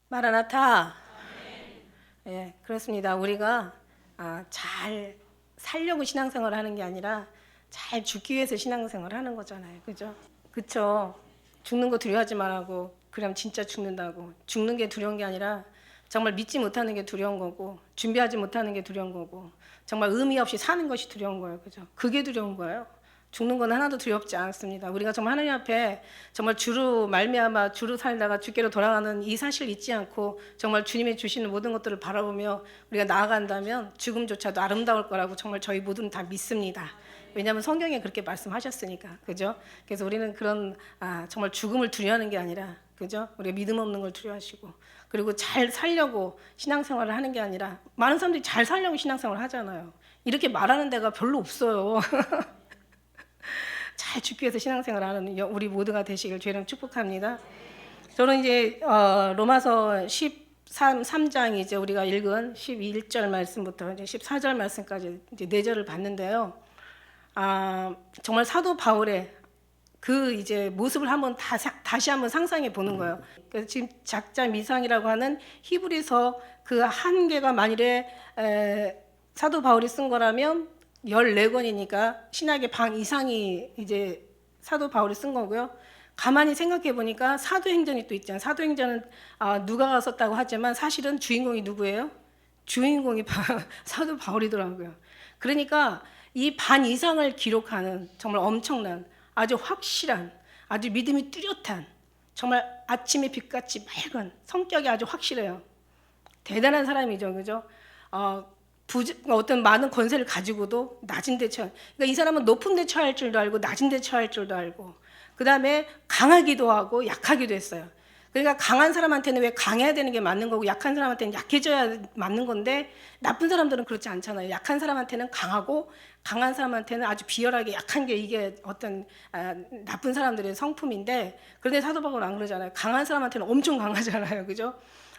마라나타. 예, 그렇습니다. 우리가 잘 살려고 신앙생활을 하는 게 아니라 잘 죽기 위해서 신앙생활을 하는 거잖아요. 그죠? 그쵸? 죽는 거 두려워하지 말라고. 그럼 진짜 죽는다고. 죽는 게 두려운 게 아니라 정말 믿지 못하는 게 두려운 거고, 준비하지 못하는 게 두려운 거고, 정말 의미 없이 사는 것이 두려운 거예요. 그죠? 그게 두려운 거예요. 죽는 건 하나도 두렵지 않습니다. 우리가 정말 하나님 앞에 정말 주로 말미암아 주로 살다가 주께로 돌아가는 이 사실을 잊지 않고 정말 주님이 주시는 모든 것들을 바라보며 우리가 나아간다면 죽음조차도 아름다울 거라고 정말 저희 모두는 다 믿습니다. 왜냐하면 성경에 그렇게 말씀하셨으니까. 그죠? 그래서 우리는 그런 정말 죽음을 두려워하는 게 아니라, 그죠? 우리가 믿음 없는 걸 두려워하시고, 그리고 잘 살려고 신앙생활을 하는 게 아니라, 많은 사람들이 잘 살려고 신앙생활을 하잖아요. 이렇게 말하는 데가 별로 없어요. 잘 죽기 위해서 신앙생활을 하는 우리 모두가 되시길 주의를 축복합니다. 저는 이제 로마서 13장 이제 우리가 읽은 11절 말씀부터 이제 14절 말씀까지 이제 4절을 봤는데요. 정말 사도 바울의 그 이제 모습을 한번 다시 한번 상상해 보는 거예요. 그래서 지금 작자 미상이라고 하는 히브리서 그 한 개가 만일에 사도 바울이 쓴 거라면 14권이니까 신학의 반 이상이 이제 사도 바울이 쓴 거고요. 가만히 생각해 보니까 사도행전이 또 있잖아요. 사도행전은 누가가 썼다고 하지만 사실은 주인공이 누구예요? 주인공이 사도 바울이더라고요. 그러니까 이 반 이상을 기록하는 정말 엄청난, 아주 확실한, 아주 믿음이 뚜렷한, 정말 아침의 빛같이 맑은, 성격이 아주 확실해요. 대단한 사람이죠. 그죠? 어떤 많은 권세를 가지고도 낮은 데 처할, 그러니까 이 사람은 높은 데 처할 줄도 알고 낮은 데 처할 줄도 알고, 그 다음에 강하기도 하고 약하기도 했어요. 그러니까 강한 사람한테는 왜 강해야 되는 게 맞는 거고 약한 사람한테는 약해져야 맞는 건데, 나쁜 사람들은 그렇지 않잖아요. 약한 사람한테는 강하고 강한 사람한테는 아주 비열하게 약한 게 이게 어떤 나쁜 사람들의 성품인데, 그런데 사도 바울은 안 그러잖아요. 강한 사람한테는 엄청 강하잖아요. 그죠?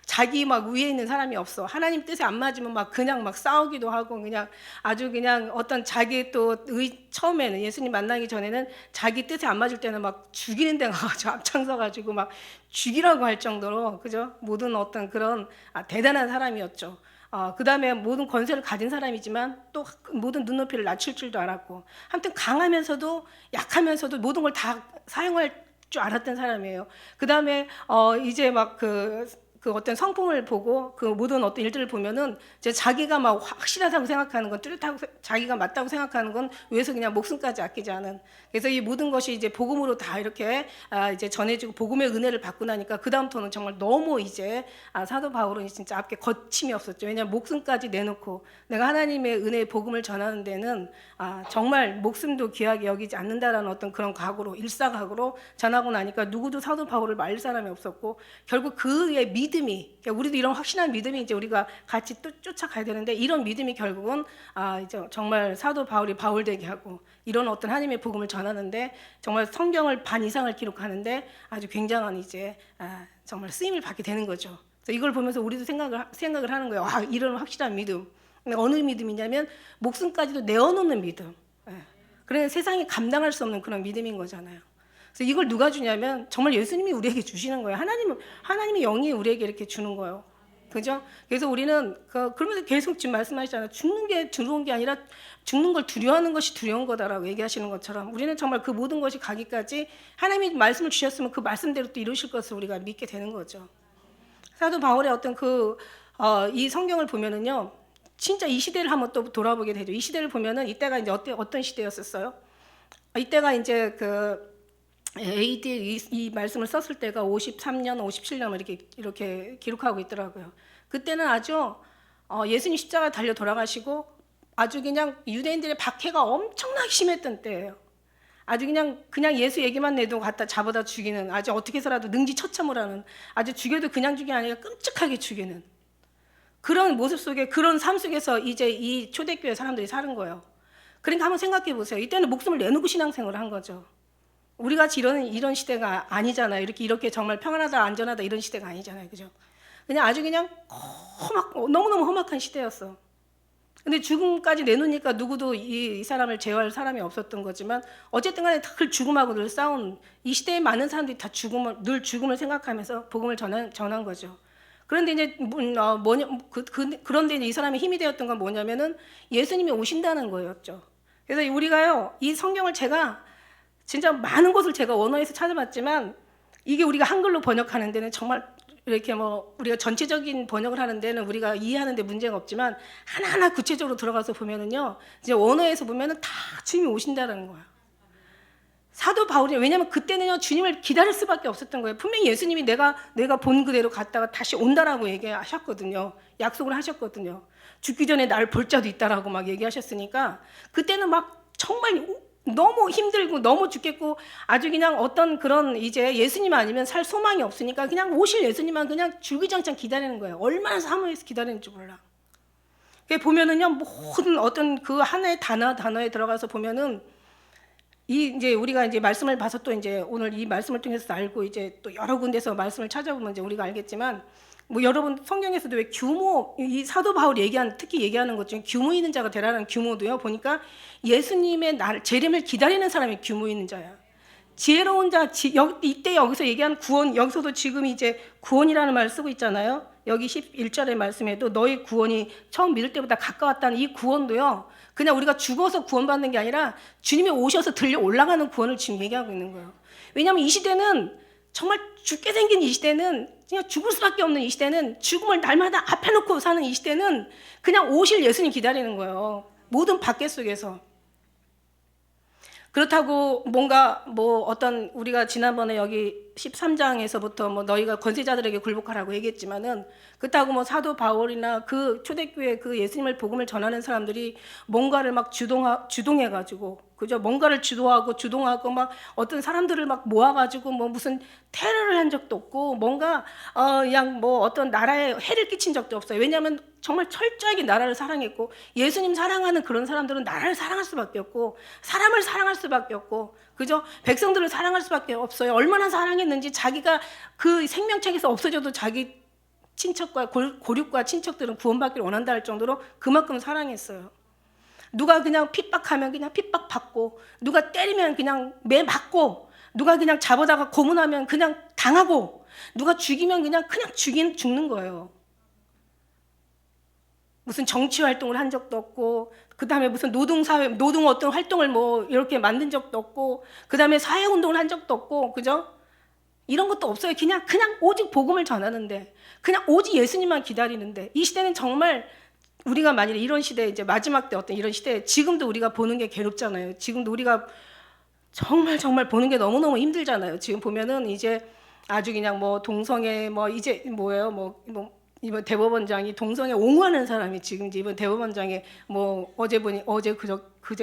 자기 막 위에 있는 사람이 없어. 하나님 뜻에 안 맞으면 막 그냥 막 싸우기도 하고, 그냥 아주 그냥 어떤 자기 또 처음에는 예수님 만나기 전에는 자기 뜻에 안 맞을 때는 막 죽이는 데 가가지고 앞장서가지고 막 죽이라고 할 정도로, 그죠? 모든 어떤 그런 대단한 사람이었죠. 그 다음에 모든 권세를 가진 사람이지만 또 모든 눈높이를 낮출 줄도 알았고, 아무튼 강하면서도 약하면서도 모든 걸 다 사용할 줄 알았던 사람이에요. 그 다음에 이제 막 그 어떤 성품을 보고 그 모든 어떤 일들을 보면은 이제 자기가 막 확실하다고 생각하는 건, 뚜렷하고 자기가 맞다고 생각하는 건 위해서 그냥 목숨까지 아끼지 않은, 그래서 이 모든 것이 이제 복음으로 다 이렇게 이제 전해지고 복음의 은혜를 받고 나니까 그 다음부터는 정말 너무 이제 사도 바울은 진짜 앞에 거침이 없었죠. 왜냐하면 목숨까지 내놓고 내가 하나님의 은혜의 복음을 전하는 데는 정말 목숨도 귀하게 여기지 않는다라는 어떤 그런 각오로, 일사각오로 전하고 나니까 누구도 사도 바울을 말릴 사람이 없었고, 결국 그의 믿음이, 그러니까 우리도 이런 확신한 믿음이 이제 우리가 같이 또 쫓아가야 되는데, 이런 믿음이 결국은 이제 정말 사도 바울이 바울되게 하고, 이런 어떤 하나님의 복음을 전하는데, 정말 성경을 반 이상을 기록하는데 아주 굉장한 이제 정말 쓰임을 받게 되는 거죠. 그래서 이걸 보면서 우리도 생각을 하는 거예요. 이런 확실한 믿음. 어느 믿음이냐면 목숨까지도 내어놓는 믿음. 그래서 세상이 감당할 수 없는 그런 믿음인 거잖아요. 그래서 이걸 누가 주냐면 정말 예수님이 우리에게 주시는 거예요. 하나님의 영이 우리에게 이렇게 주는 거예요. 그죠? 그래서 우리는 그러면서 계속 지금 말씀하시잖아요. 죽는 게 두려운 게 아니라 죽는 걸 두려워하는 것이 두려운 거다라고 얘기하시는 것처럼, 우리는 정말 그 모든 것이 가기까지 하나님이 말씀을 주셨으면 그 말씀대로 또 이루실 것을 우리가 믿게 되는 거죠. 사도 바울의 어떤 이 성경을 보면은요, 진짜 이 시대를 한번 또 돌아보게 되죠. 이 시대를 보면은 이때가 이제 어떤 시대였었어요? 이때가 이제 AD 이 말씀을 썼을 때가 53년, 57년 이렇게 기록하고 있더라고요. 그때는 아주 예수님 십자가 달려 돌아가시고 아주 그냥 유대인들의 박해가 엄청나게 심했던 때예요. 아주 그냥 예수 얘기만 내도 갖다 잡아다 죽이는, 아주 어떻게 해서라도 능지처참을 하는, 아주 죽여도 그냥 죽이 아니라 끔찍하게 죽이는 그런 모습 속에, 그런 삶 속에서 이제 이 초대교회 사람들이 사는 거예요. 그러니까 한번 생각해 보세요. 이때는 목숨을 내놓고 신앙생활을 한 거죠. 우리 같이 이런 시대가 아니잖아요. 이렇게 정말 평안하다, 안전하다 이런 시대가 아니잖아요. 그죠? 그냥 아주 그냥 너무너무 험악한 시대였어. 근데 죽음까지 내놓으니까 누구도 이 사람을 제어할 사람이 없었던 거지만, 어쨌든 간에 늘 죽음하고 늘 싸운 이 시대에 많은 사람들이 다 늘 죽음을 생각하면서 복음을 전한 거죠. 그런데 이제 그런데 이제 이 사람의 힘이 되었던 건 뭐냐면은 예수님이 오신다는 거였죠. 그래서 우리가요, 이 성경을 제가 진짜 많은 곳을 제가 원어에서 찾아봤지만 이게 우리가 한글로 번역하는 데는 정말 이렇게 뭐 우리가 전체적인 번역을 하는 데는 우리가 이해하는 데 문제가 없지만 하나하나 구체적으로 들어가서 보면은요, 이제 원어에서 보면은 다 주님이 오신다는 거예요. 사도 바울이, 왜냐면 그때는요 주님을 기다릴 수밖에 없었던 거예요. 분명히 예수님이 내가 본 그대로 갔다가 다시 온다라고 얘기하셨거든요. 약속을 하셨거든요. 죽기 전에 날 볼 자도 있다라고 막 얘기하셨으니까 그때는 막 정말 너무 힘들고 너무 죽겠고 아주 그냥 어떤 그런 이제 예수님 아니면 살 소망이 없으니까 그냥 오실 예수님만 그냥 줄기장창 기다리는 거예요. 얼마나 사모해서 기다리는지 몰라. 보면은요 모든 어떤 그 하나의 단어에 들어가서 보면은 이제 우리가 이제 말씀을 봐서 또 이제 오늘 이 말씀을 통해서 알고 이제 또 여러 군데서 말씀을 찾아보면 이제 우리가 알겠지만 뭐 여러분 성경에서도 왜 규모, 이 사도 바울이 특히 얘기하는 것 중에 규모 있는 자가 되라는 규모도요 보니까 예수님의 재림을 기다리는 사람이 규모 있는 자야. 지혜로운 자, 이때 여기서 얘기한 구원, 여기서도 지금 이제 구원이라는 말을 쓰고 있잖아요. 여기 11절의 말씀에도 너희 구원이 처음 믿을 때보다 가까웠다는 이 구원도요, 그냥 우리가 죽어서 구원받는 게 아니라 주님이 오셔서 들려 올라가는 구원을 지금 얘기하고 있는 거예요. 왜냐하면 이 시대는 정말 죽게 생긴 이 시대는, 그냥 죽을 수밖에 없는 이 시대는, 죽음을 날마다 앞에 놓고 사는 이 시대는 그냥 오실 예수님 기다리는 거예요. 모든 밖에 속에서. 그렇다고 뭔가 뭐 어떤, 우리가 지난번에 여기 13장에서부터 뭐 너희가 권세자들에게 굴복하라고 얘기했지만은, 그렇다고 뭐 사도 바울이나 그 초대교회 그 예수님을 복음을 전하는 사람들이 뭔가를 막 주동해가지고, 그죠? 뭔가를 주동하고 막 어떤 사람들을 막 모아가지고 뭐 무슨 테러를 한 적도 없고, 뭔가 그냥 뭐 어떤 나라에 해를 끼친 적도 없어요. 왜냐하면 정말 철저하게 나라를 사랑했고, 예수님 사랑하는 그런 사람들은 나라를 사랑할 수밖에 없고, 사람을 사랑할 수밖에 없고, 그죠? 백성들을 사랑할 수밖에 없어요. 얼마나 사랑했는지, 자기가 그 생명책에서 없어져도 자기 친척과 고륙과 친척들은 구원받기를 원한다 할 정도로 그만큼 사랑했어요. 누가 그냥 핍박하면 그냥 핍박받고, 누가 때리면 그냥 매 맞고, 누가 그냥 잡아다가 고문하면 그냥 당하고, 누가 죽이면 그냥 죽는 거예요. 무슨 정치 활동을 한 적도 없고, 그 다음에 무슨 노동 어떤 활동을 뭐 이렇게 만든 적도 없고, 그 다음에 사회운동을 한 적도 없고, 그죠? 이런 것도 없어요. 그냥 오직 복음을 전하는데, 그냥 오직 예수님만 기다리는데, 이 시대는 정말 우리가 만일에 이런 시대에, 이제 마지막 때 어떤 이런 시대에 지금도 우리가 보는 게 괴롭잖아요. 지금도 우리가 정말 보는 게 너무너무 힘들잖아요. 지금 보면은 이제 아주 그냥 뭐 동성애 뭐 이제 뭐예요? 뭐 이번 대법원장이 동성애 옹호하는 사람이 지금 이번 대법원장에 뭐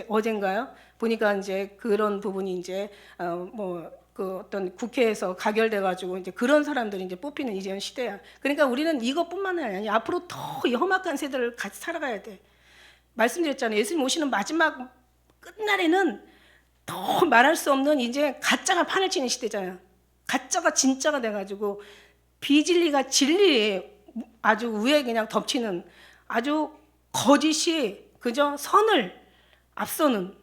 어젠가요? 보니까 이제 그런 부분이 이제 그 어떤 국회에서 가결돼 가지고 이제 그런 사람들이 이제 뽑히는 이제 시대야. 그러니까 우리는 이것뿐만 아니라 앞으로 더 험악한 세대를 같이 살아가야 돼. 말씀드렸잖아요. 예수님 오시는 마지막 끝날에는 더 말할 수 없는 이제 가짜가 판을 치는 시대잖아요. 가짜가 진짜가 돼 가지고 비진리가 진리에 아주 위에 그냥 덮치는, 아주 거짓이 그저 선을 앞서는,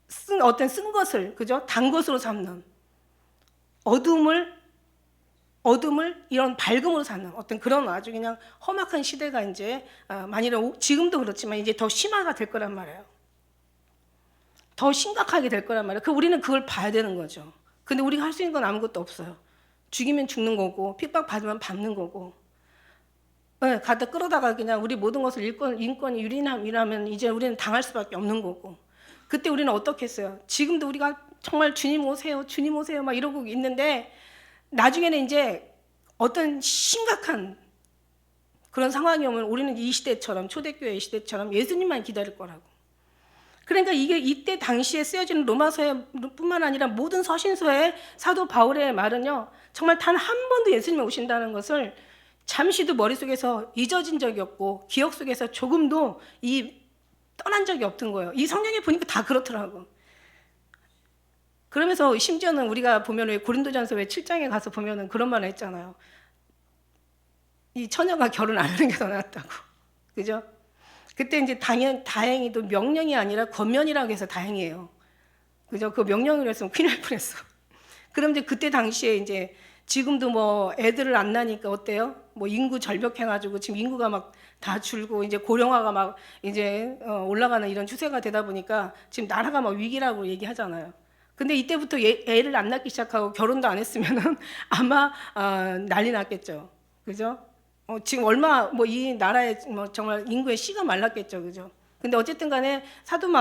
쓴 것을 그죠? 단 것으로 삼는, 어둠을 이런 밝음으로 삼는 어떤 그런 아주 그냥 험악한 시대가 이제 만일에 지금도 그렇지만 이제 더 심화가 될 거란 말이에요. 더 심각하게 될 거란 말이에요. 우리는 그걸 봐야 되는 거죠. 근데 우리가 할 수 있는 건 아무것도 없어요. 죽이면 죽는 거고, 핍박 받으면 받는 거고, 갖다 끌어다가 그냥 우리 모든 것을 인권이 유린하면 이제 우리는 당할 수밖에 없는 거고, 그때 우리는 어떻게 했어요? 지금도 우리가 정말 주님 오세요 막 이러고 있는데, 나중에는 이제 어떤 심각한 그런 상황이 오면 우리는 이 시대처럼, 초대교회 시대처럼 예수님만 기다릴 거라고. 그러니까 이게 이때 당시에 쓰여지는 로마서뿐만 아니라 모든 서신서에 사도 바울의 말은요, 정말 단 한 번도 예수님이 오신다는 것을 잠시도 머릿속에서 잊어진 적이 없고, 기억 속에서 조금도 떠난 적이 없던 거예요. 이 성경에 보니까 다 그렇더라고. 그러면서 심지어는 우리가 보면 왜 고린도전서 7장에 가서 보면은 그런 말을 했잖아요. 이 처녀가 결혼 안 하는 게 더 낫다고. 그죠? 그때 이제 다행히도 명령이 아니라 권면이라고 해서 다행이에요. 그죠? 그 명령을 했으면 큰일 날 뻔했어. 그럼 이제 그때 당시에 이제 지금도 뭐 애들을 안 낳으니까 어때요? 뭐 인구 절벽해가지고 지금 인구가 막 다 줄고 이제 고령화가 막 이제 올라가는 이런 추세가 되다 보니까 지금 나라가 막 위기라고 얘기하잖아요. 근데 이때부터 애를 안 낳기 시작하고 결혼도 안 했으면은 아마 난리 났겠죠. 그죠? 지금 얼마 뭐 이 나라에 뭐 정말 인구의 씨가 말랐겠죠. 그죠? 근데 어쨌든 간에 사도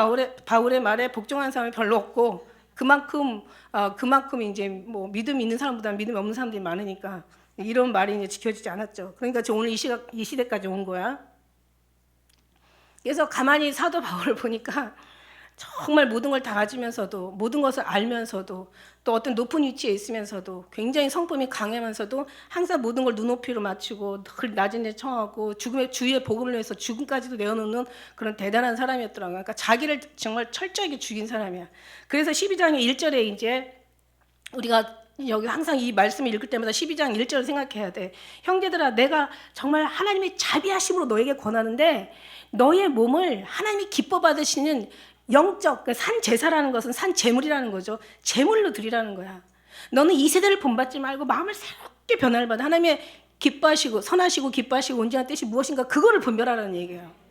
바울의 말에 복종하는 사람이 별로 없고 그만큼 이제 뭐 믿음이 있는 사람보다 믿음이 없는 사람들이 많으니까 이런 말이 이제 지켜지지 않았죠. 그러니까 저 오늘 이 시대까지 온 거야. 그래서 가만히 사도 바울을 보니까 정말 모든 걸 다 가지면서도 모든 것을 알면서도 또 어떤 높은 위치에 있으면서도 굉장히 성품이 강하면서도 항상 모든 걸 눈높이로 맞추고 늘 낮은 데 청하고 죽음의 주위에 복음을 위해서 죽음까지도 내어놓는 그런 대단한 사람이었더라고요. 그러니까 자기를 정말 철저하게 죽인 사람이야. 그래서 12장의 1절에 이제 우리가 여기 항상 이 말씀을 읽을 때마다 12장 1절을 생각해야 돼. 형제들아, 내가 정말 하나님의 자비하심으로 너에게 권하는데 너의 몸을 하나님이 기뻐 받으시는 영적, 산 제사라는 것은 산 제물이라는 거죠. 제물로 드리라는 거야. 너는 이 세대를 본받지 말고 마음을 새롭게 변화를 받아 하나님의 기뻐하시고 선하시고 기뻐하시고 온전한 뜻이 무엇인가 그거를 분별하라는 얘기예요.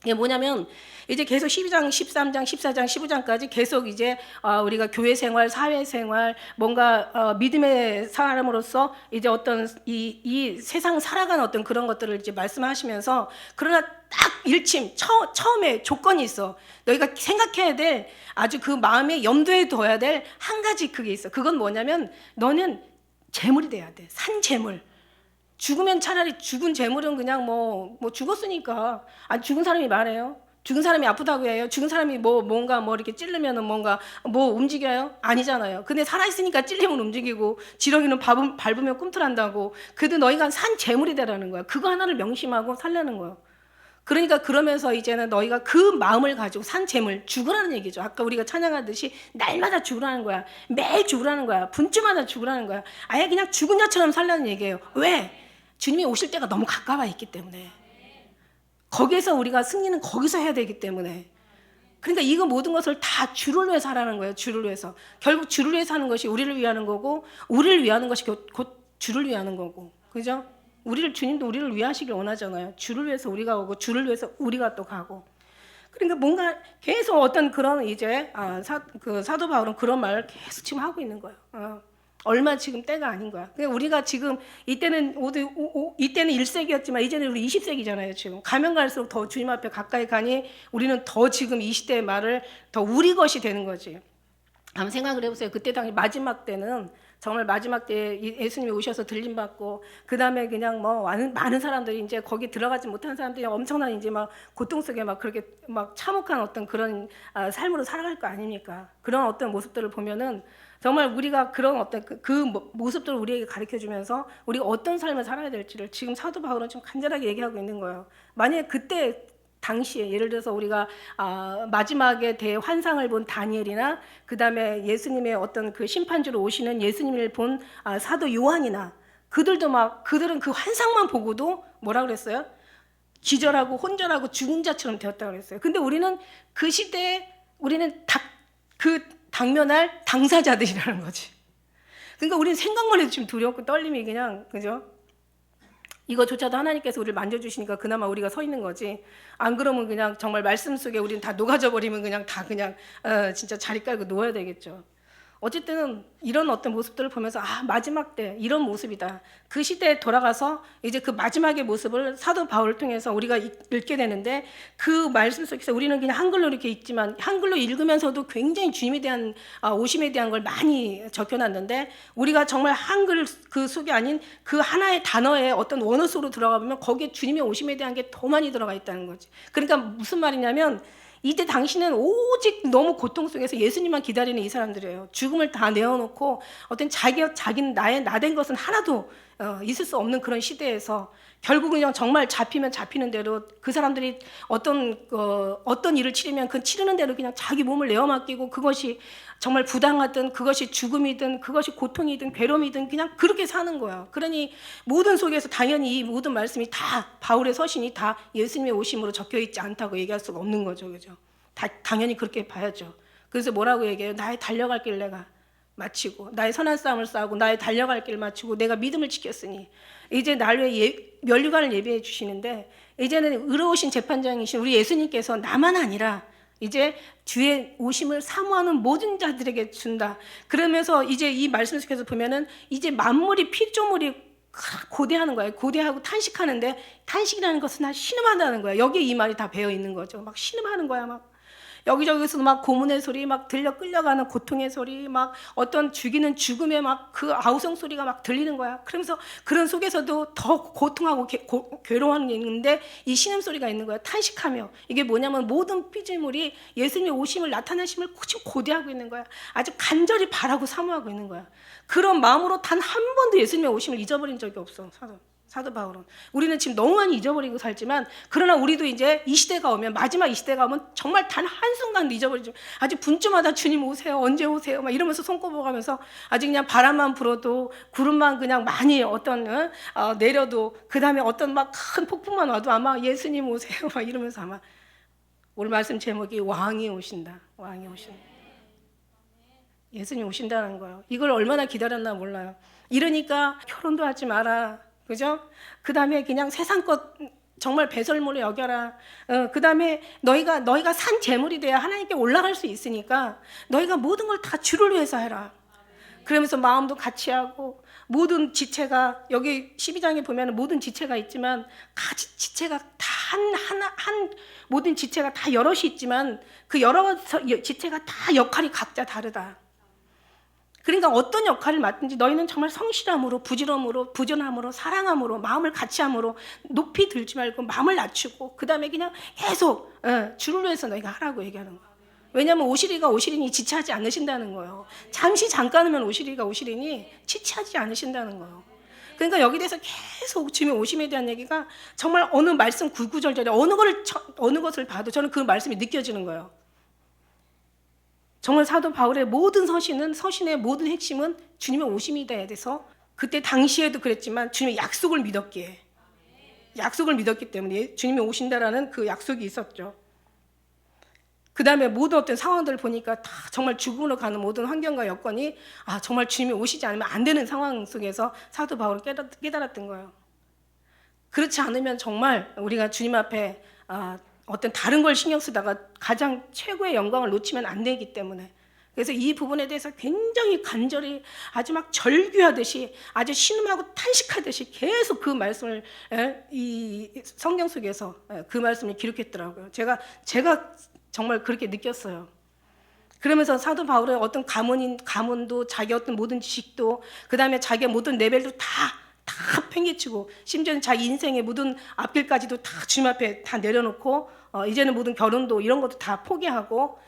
이게 뭐냐면 이제 계속 12장, 13장, 14장, 15장까지 계속 이제 우리가 교회 생활, 사회 생활, 뭔가 믿음의 사람으로서 이제 어떤 이 세상 살아가는 어떤 그런 것들을 이제 말씀하시면서 그러나 딱 일침 처음에 조건이 있어. 너희가 생각해야 될 아주 그 마음에 염두에 둬야 될 한 가지 그게 있어. 그건 뭐냐면 너는 재물이 돼야 돼. 산 재물. 죽으면 차라리 죽은 재물은 그냥 뭐 죽었으니까 죽은 사람이 말해요. 죽은 사람이 아프다고 해요. 죽은 사람이 뭔가 이렇게 찌르면은 뭔가 움직여요? 아니잖아요. 근데 살아있으니까 찔리면 움직이고 지렁이는 밟으면 꿈틀한다고. 그래도 너희가 산 재물이 되라는 거야. 그거 하나를 명심하고 살라는 거예요. 그러니까 그러면서 이제는 너희가 그 마음을 가지고 산 재물 죽으라는 얘기죠. 아까 우리가 찬양하듯이 날마다 죽으라는 거야. 매일 죽으라는 거야. 분주마다 죽으라는 거야. 아예 그냥 죽은 자처럼 살라는 얘기예요. 왜? 주님이 오실 때가 너무 가까워 있기 때문에. 거기에서 우리가 승리는 거기서 해야 되기 때문에. 그러니까 이거 모든 것을 다 주를 위해서 하라는 거예요. 주를 위해서. 결국 주를 위해서 하는 것이 우리를 위하는 거고 우리를 위하는 것이 곧 주를 위하는 거고. 그죠? 주님도 우리를 위하시길 원하잖아요. 주를 위해서 우리가 오고 주를 위해서 우리가 또 가고. 그러니까 뭔가 계속 어떤 그런 이제 사도 바울은 그런 말을 계속 지금 하고 있는 거예요. 얼마 지금 때가 아닌 거야. 그러니까 우리가 지금 이때는 1세기였지만 이제는 우리 20세기잖아요. 지금 가면 갈수록 더 주님 앞에 가까이 가니 우리는 더 지금 이 시대의 말을 더 우리 것이 되는 거지. 한번 생각을 해보세요. 그때 당시 마지막 때는 정말 마지막 때 예수님이 오셔서 들림 받고 그 다음에 그냥 많은 사람들이 이제 거기 들어가지 못한 사람들이 엄청난 이제 막 고통 속에 막 그렇게 막 참혹한 어떤 그런 삶으로 살아갈 거 아닙니까? 그런 어떤 모습들을 보면은 정말 우리가 그런 어떤 그 모습들을 우리에게 가르쳐 주면서 우리가 어떤 삶을 살아야 될지를 지금 사도 바울은 좀 간절하게 얘기하고 있는 거예요. 만약에 그때 당시에 예를 들어서 우리가 마지막에 대환상을 본 다니엘이나 그 다음에 예수님의 어떤 그 심판주로 오시는 예수님을 본 사도 요한이나 그들은 그 환상만 보고도 뭐라 그랬어요? 기절하고 혼절하고 죽은 자처럼 되었다고 그랬어요. 근데 우리는 그 시대에 우리는 당면할 당사자들이라는 거지. 그러니까 우리는 생각만 해도 지금 두렵고 떨림이 그냥 그죠? 이거조차도 하나님께서 우리를 만져주시니까 그나마 우리가 서 있는 거지. 안 그러면 그냥 정말 말씀 속에 우리는 다 녹아져 버리면 그냥 진짜 자리 깔고 누워야 되겠죠. 어쨌든 이런 어떤 모습들을 보면서 마지막 때 이런 모습이다. 그 시대에 돌아가서 이제 그 마지막의 모습을 사도 바울을 통해서 우리가 읽게 되는데 그 말씀 속에서 우리는 그냥 한글로 이렇게 읽지만 한글로 읽으면서도 굉장히 주님에 대한 오심에 대한 걸 많이 적혀놨는데 우리가 정말 한글 그 속이 아닌 그 하나의 단어에 어떤 원어 속으로 들어가 보면 거기에 주님의 오심에 대한 게 더 많이 들어가 있다는 거지. 그러니까 무슨 말이냐면 이때 당신은 오직 너무 고통 속에서 예수님만 기다리는 이 사람들이에요. 죽음을 다 내어놓고 어떤 자기는 나된 것은 하나도 있을 수 없는 그런 시대에서 결국은 그냥 정말 잡히면 잡히는 대로 그 사람들이 어떤 일을 치르면 그 치르는 대로 그냥 자기 몸을 내어 맡기고 그것이 정말 부당하든 그것이 죽음이든 그것이 고통이든 괴로움이든 그냥 그렇게 사는 거야. 그러니 모든 속에서 당연히 이 모든 말씀이 다 바울의 서신이 다 예수님의 오심으로 적혀 있지 않다고 얘기할 수가 없는 거죠. 그죠? 당연히 그렇게 봐야죠. 그래서 뭐라고 얘기해요? 나의 달려갈 길 내가 마치고 나의 선한 싸움을 싸우고 나의 달려갈 길 마치고 내가 믿음을 지켰으니 이제 날 위해 면류관을 예비해 주시는데 이제는 의로우신 재판장이신 우리 예수님께서 나만 아니라 이제 주의 오심을 사모하는 모든 자들에게 준다. 그러면서 이제 이 말씀 속에서 보면은 이제 만물이 피조물이 고대하는 거예요. 고대하고 탄식하는데 탄식이라는 것은 신음한다는 거예요. 여기에 이 말이 다 배어 있는 거죠. 막 신음하는 거야. 막 여기저기서 막 고문의 소리, 막 들려 끌려가는 고통의 소리, 막 어떤 죽이는 죽음의 막 그 아우성 소리가 막 들리는 거야. 그러면서 그런 속에서도 더 고통하고 괴로워하는 게 있는데 이 신음 소리가 있는 거야. 탄식하며 이게 뭐냐면 모든 피조물이 예수님의 오심을 나타나심을 지금 고대하고 있는 거야. 아주 간절히 바라고 사모하고 있는 거야. 그런 마음으로 단 한 번도 예수님의 오심을 잊어버린 적이 없어. 사도 바울은. 우리는 지금 너무 많이 잊어버리고 살지만 그러나 우리도 이제 이 시대가 오면 마지막 이 시대가 오면 정말 단 한순간도 잊어버리죠. 아주 분주마다 주님 오세요. 언제 오세요. 막 이러면서 손꼽아가면서 아주 그냥 바람만 불어도 구름만 그냥 많이 내려도 그 다음에 어떤 막 큰 폭풍만 와도 아마 예수님 오세요. 막 이러면서 아마 오늘 말씀 제목이 왕이 오신다. 왕이 오신다. 예수님 오신다는 거예요. 이걸 얼마나 기다렸나 몰라요. 이러니까 결혼도 하지 마라. 그죠? 그 다음에 그냥 세상 것 정말 배설물로 여겨라. 그 다음에 너희가 산 재물이 돼야 하나님께 올라갈 수 있으니까 너희가 모든 걸 다 주를 위해서 해라. 그러면서 마음도 같이 하고 모든 지체가 여기 12장에 보면 모든 지체가 있지만 지체가 다 모든 지체가 다 여럿이 있지만 그 여러 지체가 다 역할이 각자 다르다. 그러니까 어떤 역할을 맡든지 너희는 정말 성실함으로 부지런함으로 사랑함으로 마음을 같이함으로 높이 들지 말고 마음을 낮추고 그 다음에 그냥 계속 주를 위해서 너희가 하라고 얘기하는 거예요. 왜냐하면 오시리니 지체하지 않으신다는 거예요. 잠깐이면 오시리니 지체하지 않으신다는 거예요. 그러니까 여기 대해서 계속 주님의 오심에 대한 얘기가 정말 어느 말씀 구구절절에 어느 것을 봐도 저는 그 말씀이 느껴지는 거예요. 정말 사도 바울의 모든 서신의 모든 핵심은 주님의 오심에 대해서 그때 당시에도 그랬지만 주님의 약속을 믿었기 때문에 주님이 오신다라는 그 약속이 있었죠. 그 다음에 모든 어떤 상황들을 보니까 다 정말 죽음으로 가는 모든 환경과 여건이 정말 주님이 오시지 않으면 안 되는 상황 속에서 사도 바울은 깨달았던 거예요. 그렇지 않으면 정말 우리가 주님 앞에 어떤 다른 걸 신경 쓰다가 가장 최고의 영광을 놓치면 안 되기 때문에 그래서 이 부분에 대해서 굉장히 간절히 아주 막 절규하듯이 아주 신음하고 탄식하듯이 계속 그 말씀을 이 성경 속에서 그 말씀을 기록했더라고요. 제가 정말 그렇게 느꼈어요. 그러면서 사도 바울의 어떤 가문도 자기 어떤 모든 지식도 그 다음에 자기의 모든 레벨도 다 팽개치고 심지어는 자기 인생의 모든 앞길까지도 다 주님 앞에 다 내려놓고 이제는 모든 결혼도 이런 것도 다 포기하고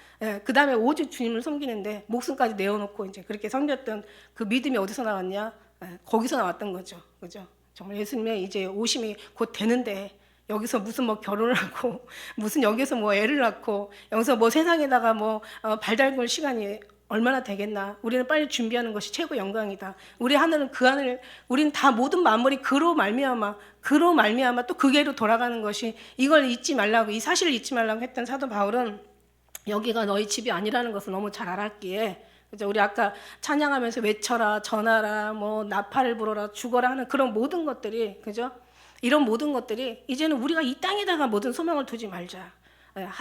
그 다음에 오직 주님을 섬기는데 목숨까지 내어놓고 이제 그렇게 섬겼던 그 믿음이 어디서 나왔냐? 거기서 나왔던 거죠. 그죠? 정말 예수님의 이제 오심이 곧 되는데 여기서 무슨 뭐 결혼을 하고 무슨 여기서 뭐 애를 낳고 여기서 뭐 세상에다가 뭐 발 담글 시간이 얼마나 되겠나. 우리는 빨리 준비하는 것이 최고 영광이다. 우리 하늘은 우리는 다 모든 만물이 그로 말미암아 또 그게로 돌아가는 것이 이걸 잊지 말라고 이 사실을 잊지 말라고 했던 사도 바울은 여기가 너희 집이 아니라는 것을 너무 잘 알았기에 그죠? 우리 아까 찬양하면서 외쳐라 전하라 뭐 나팔을 불어라 죽어라 하는 그런 모든 것들이 그죠? 이런 모든 것들이 이제는 우리가 이 땅에다가 모든 소망을 두지 말자.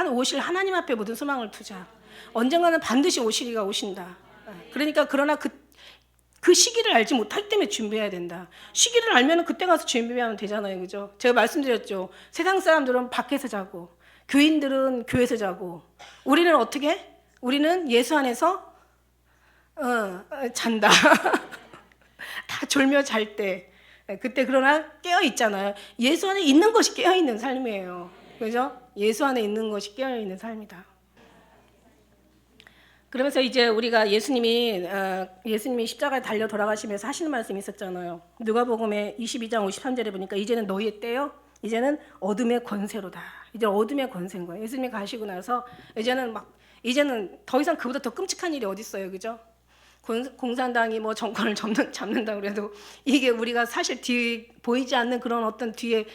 오실 하나님 앞에 모든 소망을 두자. 언젠가는 반드시 오시리가 오신다. 그러니까 그러나 그 시기를 알지 못하기 때문에 준비해야 된다. 시기를 알면 그때 가서 준비하면 되잖아요. 그죠? 제가 말씀드렸죠. 세상 사람들은 밖에서 자고 교인들은 교회에서 자고 우리는 어떻게? 우리는 예수 안에서 잔다. 다 졸며 잘 때. 그때 그러나 깨어 있잖아요. 예수 안에 있는 것이 깨어 있는 삶이에요. 그죠? 예수 안에 있는 것이 깨어 있는 삶이다. 그러면서 이제 우리가 예수님이 십자가에 달려 돌아가시면서 하시는 말씀이 있었잖아요. 누가복음의 22장 53절에 보니까 이제는 너희의 때요. 이제는 어둠의 권세로다. 이제 어둠의 권세인 거예요. 예수님이 가시고 나서 이제는 더 이상 그보다 더 끔찍한 일이 어디 있어요, 그죠? 공산당이 뭐 정권을 잡는다 그래도 이게 우리가 사실 뒤에 보이지 않는 그런 어떤 뒤에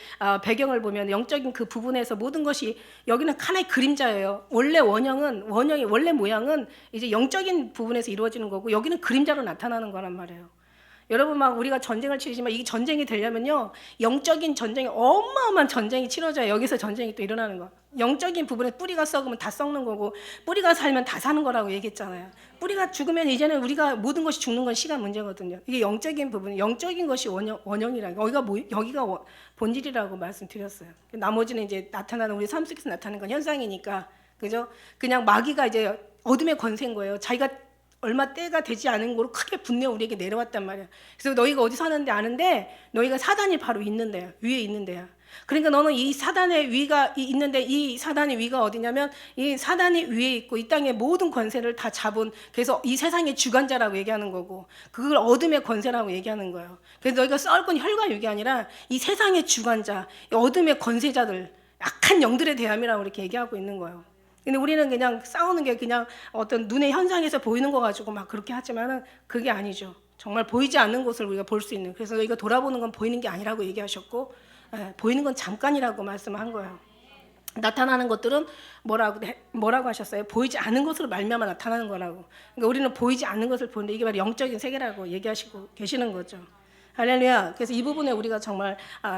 배경을 보면 영적인 그 부분에서 모든 것이 여기는 하나의 그림자예요. 원래 원형이 원래 모양은 이제 영적인 부분에서 이루어지는 거고 여기는 그림자로 나타나는 거란 말이에요. 여러분 막 우리가 전쟁을 치르지만 이 전쟁이 되려면요 영적인 전쟁이 어마어마한 전쟁이 치러져야 여기서 전쟁이 또 일어나는 거. 영적인 부분에 뿌리가 썩으면 다 썩는 거고 뿌리가 살면 다 사는 거라고 얘기했잖아요. 뿌리가 죽으면 이제는 우리가 모든 것이 죽는 건 시간 문제거든요. 이게 영적인 부분, 영적인 것이 원형이라 여기가 본질이라고 말씀드렸어요. 나머지는 이제 나타나는 우리 삶 속에서 나타나는 건 현상이니까 그죠? 그냥 마귀가 이제 어둠의 권세인 거예요. 자기가 얼마 때가 되지 않은 거로 크게 분내어 우리에게 내려왔단 말이야. 그래서 너희가 어디 사는데 아는데 너희가 사단이 바로 있는 데야. 위에 있는 데야. 그러니까 너는 이 사단의 위가 있는데 이 사단의 위가 어디냐면 이 사단이 위에 있고 이 땅의 모든 권세를 다 잡은 그래서 이 세상의 주관자라고 얘기하는 거고 그걸 어둠의 권세라고 얘기하는 거예요. 그래서 너희가 싸울 건 혈과 육이 아니라 이 세상의 주관자, 이 어둠의 권세자들, 약한 영들의 대함이라고 이렇게 얘기하고 있는 거예요. 근데 우리는 그냥 싸우는 게 그냥 어떤 눈의 현상에서 보이는 거 가지고 막 그렇게 하지만은 그게 아니죠. 정말 보이지 않는 것을 우리가 볼 수 있는. 그래서 너희가 돌아보는 건 보이는 게 아니라고 얘기하셨고, 보이는 건 잠깐이라고 말씀한 거예요. 나타나는 것들은 뭐라고 하셨어요? 보이지 않는 것으로 말미암아 나타나는 거라고. 그러니까 우리는 보이지 않는 것을 보는데 이게 바로 영적인 세계라고 얘기하시고 계시는 거죠. 할렐루야. 그래서 이 부분에 우리가 정말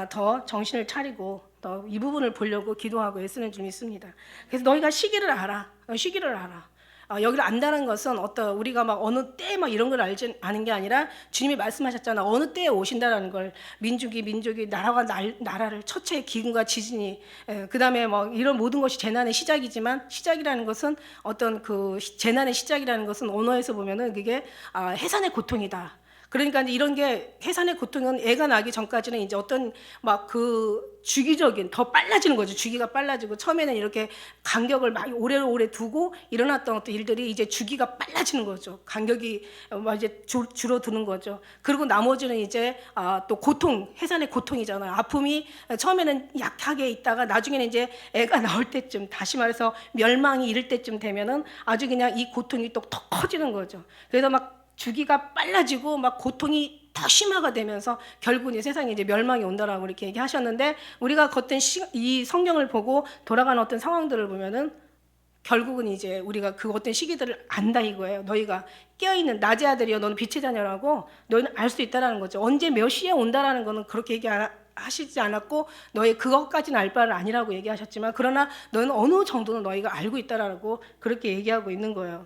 더 정신을 차리고 더 이 부분을 보려고 기도하고 애쓰는 줄 믿습니다. 그래서 너희가 시기를 알아. 여기를 안다는 것은 어떤 우리가 막 어느 때 막 이런 걸 아는 게 아니라 주님이 말씀하셨잖아. 어느 때에 오신다라는 걸 민족이 나라가 나라를 첫째 기근과 지진이 그다음에 뭐 이런 모든 것이 재난의 시작이지만 시작이라는 것은 어떤 그 재난의 시작이라는 것은 언어에서 보면은 그게 해산의 고통이다. 그러니까 이제 이런 게 해산의 고통은 애가 나기 전까지는 이제 어떤 막 그 주기적인 더 빨라지는 거죠. 주기가 빨라지고 처음에는 이렇게 간격을 막 오래 두고 일어났던 어떤 일들이 이제 주기가 빨라지는 거죠. 간격이 막 이제 줄어드는 거죠. 그리고 나머지는 이제 또 고통, 해산의 고통이잖아요. 아픔이 처음에는 약하게 있다가 나중에는 이제 애가 나올 때쯤 다시 말해서 멸망이 이를 때쯤 되면은 아주 그냥 이 고통이 또 더 커지는 거죠. 그래서 막 주기가 빨라지고 막 고통이 더 심화가 되면서 결국은 이 세상에 이제 멸망이 온다라고 이렇게 얘기하셨는데 우리가 겉은 이 성경을 보고 돌아가는 어떤 상황들을 보면은 결국은 이제 우리가 그 어떤 시기들을 안다 이거예요. 너희가 깨어있는 낮의 아들이여 너는 빛의 자녀라고 너희는 알 수 있다라는 거죠. 언제 몇 시에 온다라는 거는 그렇게 하시지 않았고 너희 그것까지는 알 바를 아니라고 얘기하셨지만 그러나 너는 어느 정도는 너희가 알고 있다라고 그렇게 얘기하고 있는 거예요.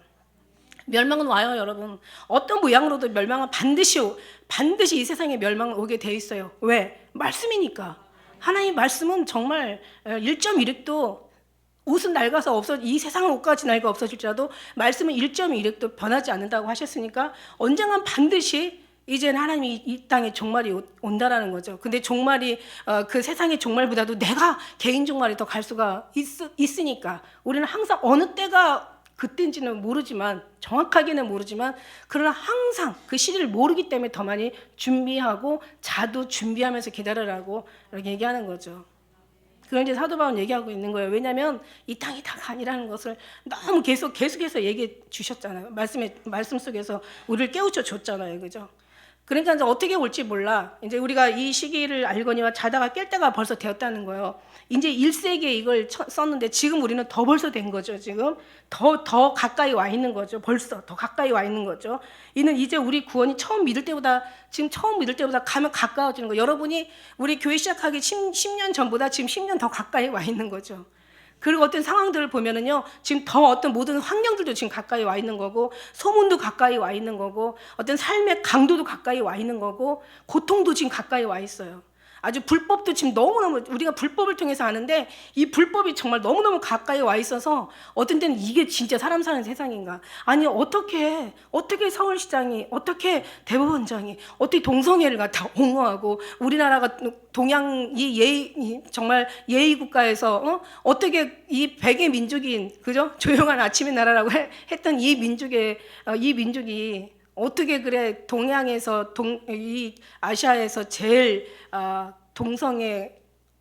멸망은 와요, 여러분. 어떤 모양으로도 멸망은 반드시 이 세상에 멸망은 오게 돼 있어요. 왜? 말씀이니까. 하나님 말씀은 정말 1.1획도 옷은 낡아서 이 세상은 옷까지 낡아 없어질지라도 말씀은 1.1획도 변하지 않는다고 하셨으니까 언젠간 반드시 이제는 하나님이 이 땅에 종말이 온다라는 거죠. 근데 종말이 그 세상의 종말보다도 내가 개인 종말이 더 갈 수가 있으니까 우리는 항상 어느 때가 그때인지는 모르지만 정확하게는 모르지만 그러나 항상 그 시기를 모르기 때문에 더 많이 준비하고 자도 준비하면서 기다려라고 이렇게 얘기하는 거죠. 그걸 이제 사도 바울은 얘기하고 있는 거예요. 왜냐하면 이 땅이 다가 아니라는 것을 너무 계속해서 얘기해 주셨잖아요. 말씀 속에서 우리를 깨우쳐 줬잖아요, 그죠? 그러니까 이제 어떻게 올지 몰라. 이제 우리가 이 시기를 알거니와 자다가 깰 때가 벌써 되었다는 거예요. 이제 1세기에 이걸 썼는데 지금 우리는 더 벌써 된 거죠. 지금 더 가까이 와 있는 거죠. 벌써 더 가까이 와 있는 거죠. 이제 우리 구원이 처음 믿을 때보다 가면 가까워지는 거예요. 여러분이 우리 교회 시작하기 10년 전보다 지금 10년 더 가까이 와 있는 거죠. 그리고 어떤 상황들을 보면은요, 지금 더 어떤 모든 환경들도 지금 가까이 와 있는 거고, 소문도 가까이 와 있는 거고, 어떤 삶의 강도도 가까이 와 있는 거고, 고통도 지금 가까이 와 있어요. 아주 불법도 지금 너무너무 우리가 불법을 통해서 아는데 이 불법이 정말 너무너무 가까이 와 있어서 어떤 때는 이게 진짜 사람 사는 세상인가? 아니 어떻게 서울시장이 어떻게 대법원장이 어떻게 동성애를 갖다 옹호하고 우리나라가 동양이 정말 예의 국가에서 어떻게 이 백의 민족인 그죠? 조용한 아침의 나라라고 했던 이 민족이 어떻게 그래 동양에서 이 아시아에서 제일 동성애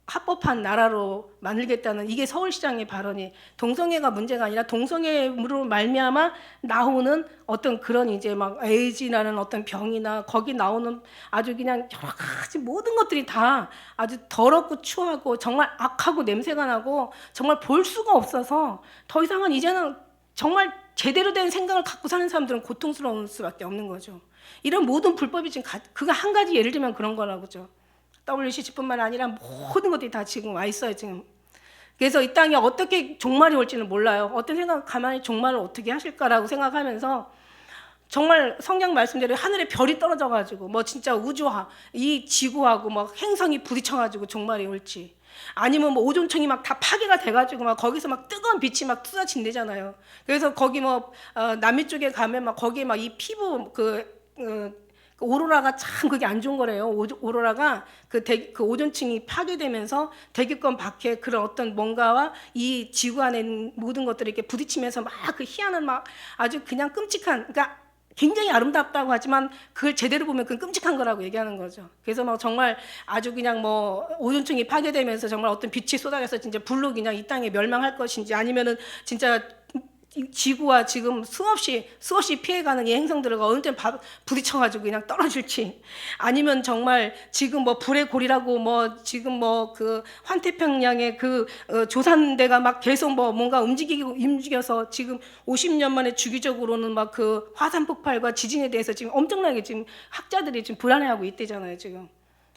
합법한 나라로 만들겠다는 이게 서울시장의 발언이 동성애가 문제가 아니라 동성애로 말미암아 나오는 어떤 그런 이제 막 에이즈라는 어떤 병이나 거기 나오는 아주 그냥 여러 가지 모든 것들이 다 아주 더럽고 추하고 정말 악하고 냄새가 나고 정말 볼 수가 없어서 더 이상은 이제는 정말 제대로 된 생각을 갖고 사는 사람들은 고통스러울 수밖에 없는 거죠. 이런 모든 불법이 지금 그거 한 가지 예를 들면 그런 거라고죠. WCC뿐만 아니라 모든 것들이 다 지금 와 있어요 지금. 그래서 이 땅에 어떻게 종말이 올지는 몰라요. 어떤 생각 가만히 종말을 어떻게 하실까라고 생각하면서 정말 성경 말씀대로 하늘에 별이 떨어져가지고 뭐 진짜 우주와 이 지구하고 막 행성이 부딪혀가지고 종말이 올지, 아니면 뭐 오존층이 막 다 파괴가 돼가지고 막 거기서 막 뜨거운 빛이 막 쏟아진대잖아요. 그래서 거기 뭐 남미 쪽에 가면 막 거기에 막 이 피부 그 오로라가 참 그게 안 좋은 거래요. 오로라가 그 오존층이 파괴되면서 대기권 밖에 그런 어떤 뭔가와 이 지구 안에 있는 모든 것들이 이렇게 부딪히면서 막 그 희한한 막 아주 그냥 끔찍한, 그러니까 굉장히 아름답다고 하지만 그걸 제대로 보면 그건 끔찍한 거라고 얘기하는 거죠. 그래서 막 정말 아주 그냥 뭐 오존층이 파괴되면서 정말 어떤 빛이 쏟아져서 진짜 불로 그냥 이 땅에 멸망할 것인지, 아니면은 진짜 지구와 지금 수없이 피해가는 이 행성들과 어느 때 부딪혀가지고 그냥 떨어질지, 아니면 정말 지금 뭐 불의 골이라고 뭐 지금 뭐 그 환태평양의 그 조산대가 막 계속 뭐 뭔가 움직여서 지금 50년 만에 주기적으로는 막 그 화산 폭발과 지진에 대해서 지금 엄청나게 지금 학자들이 지금 불안해하고 있대잖아요 지금.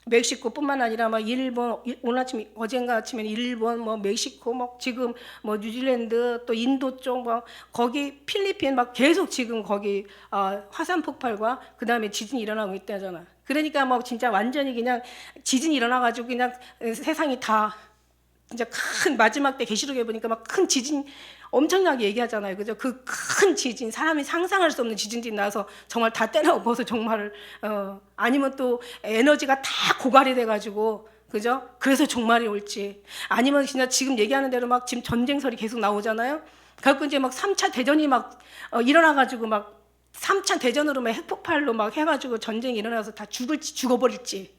멕시코뿐만 아니라 막 일본, 오늘 아침 어젠가 아침에 일본, 뭐 멕시코, 뭐 지금 뭐 뉴질랜드, 또 인도 쪽, 뭐 거기 필리핀 막 계속 지금 거기 화산 폭발과 그 다음에 지진이 일어나고 있다잖아. 그러니까 뭐 진짜 완전히 그냥 지진이 일어나가지고 그냥 세상이 다 진짜 큰 마지막 때 계시록에 보니까 막 큰 지진 엄청나게 얘기하잖아요. 그죠? 그 큰 지진, 사람이 상상할 수 없는 지진들이 나서 정말 다 때려엎어서 정말 아니면 또 에너지가 다 고갈이 돼가지고, 그죠? 그래서 종말이 올지, 아니면 진짜 지금 얘기하는 대로 막 지금 전쟁설이 계속 나오잖아요. 그래서 이제 막 3차 대전이 막 일어나가지고 막 3차 대전으로 막 핵폭발로 막 해가지고 전쟁이 일어나서 다 죽어버릴지,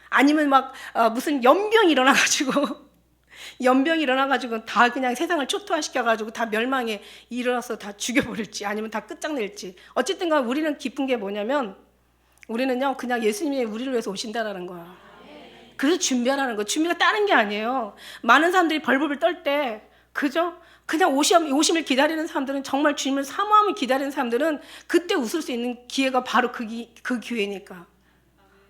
아니면 막 무슨 연병이 일어나가지고 연병이 일어나가지고 다 그냥 세상을 초토화시켜가지고 다 멸망에 이르러서 다 죽여버릴지, 아니면 다 끝장낼지. 어쨌든 간 우리는 기쁜 게 뭐냐면 우리는요 그냥 예수님이 우리를 위해서 오신다라는 거야. 그래서 준비하라는 거. 준비가 다른 게 아니에요. 많은 사람들이 벌벌 떨 때, 그죠? 그냥 오심을 기다리는 사람들은, 정말 주님을 사모함을 기다리는 사람들은 그때 웃을 수 있는 기회가 바로 그 기회니까.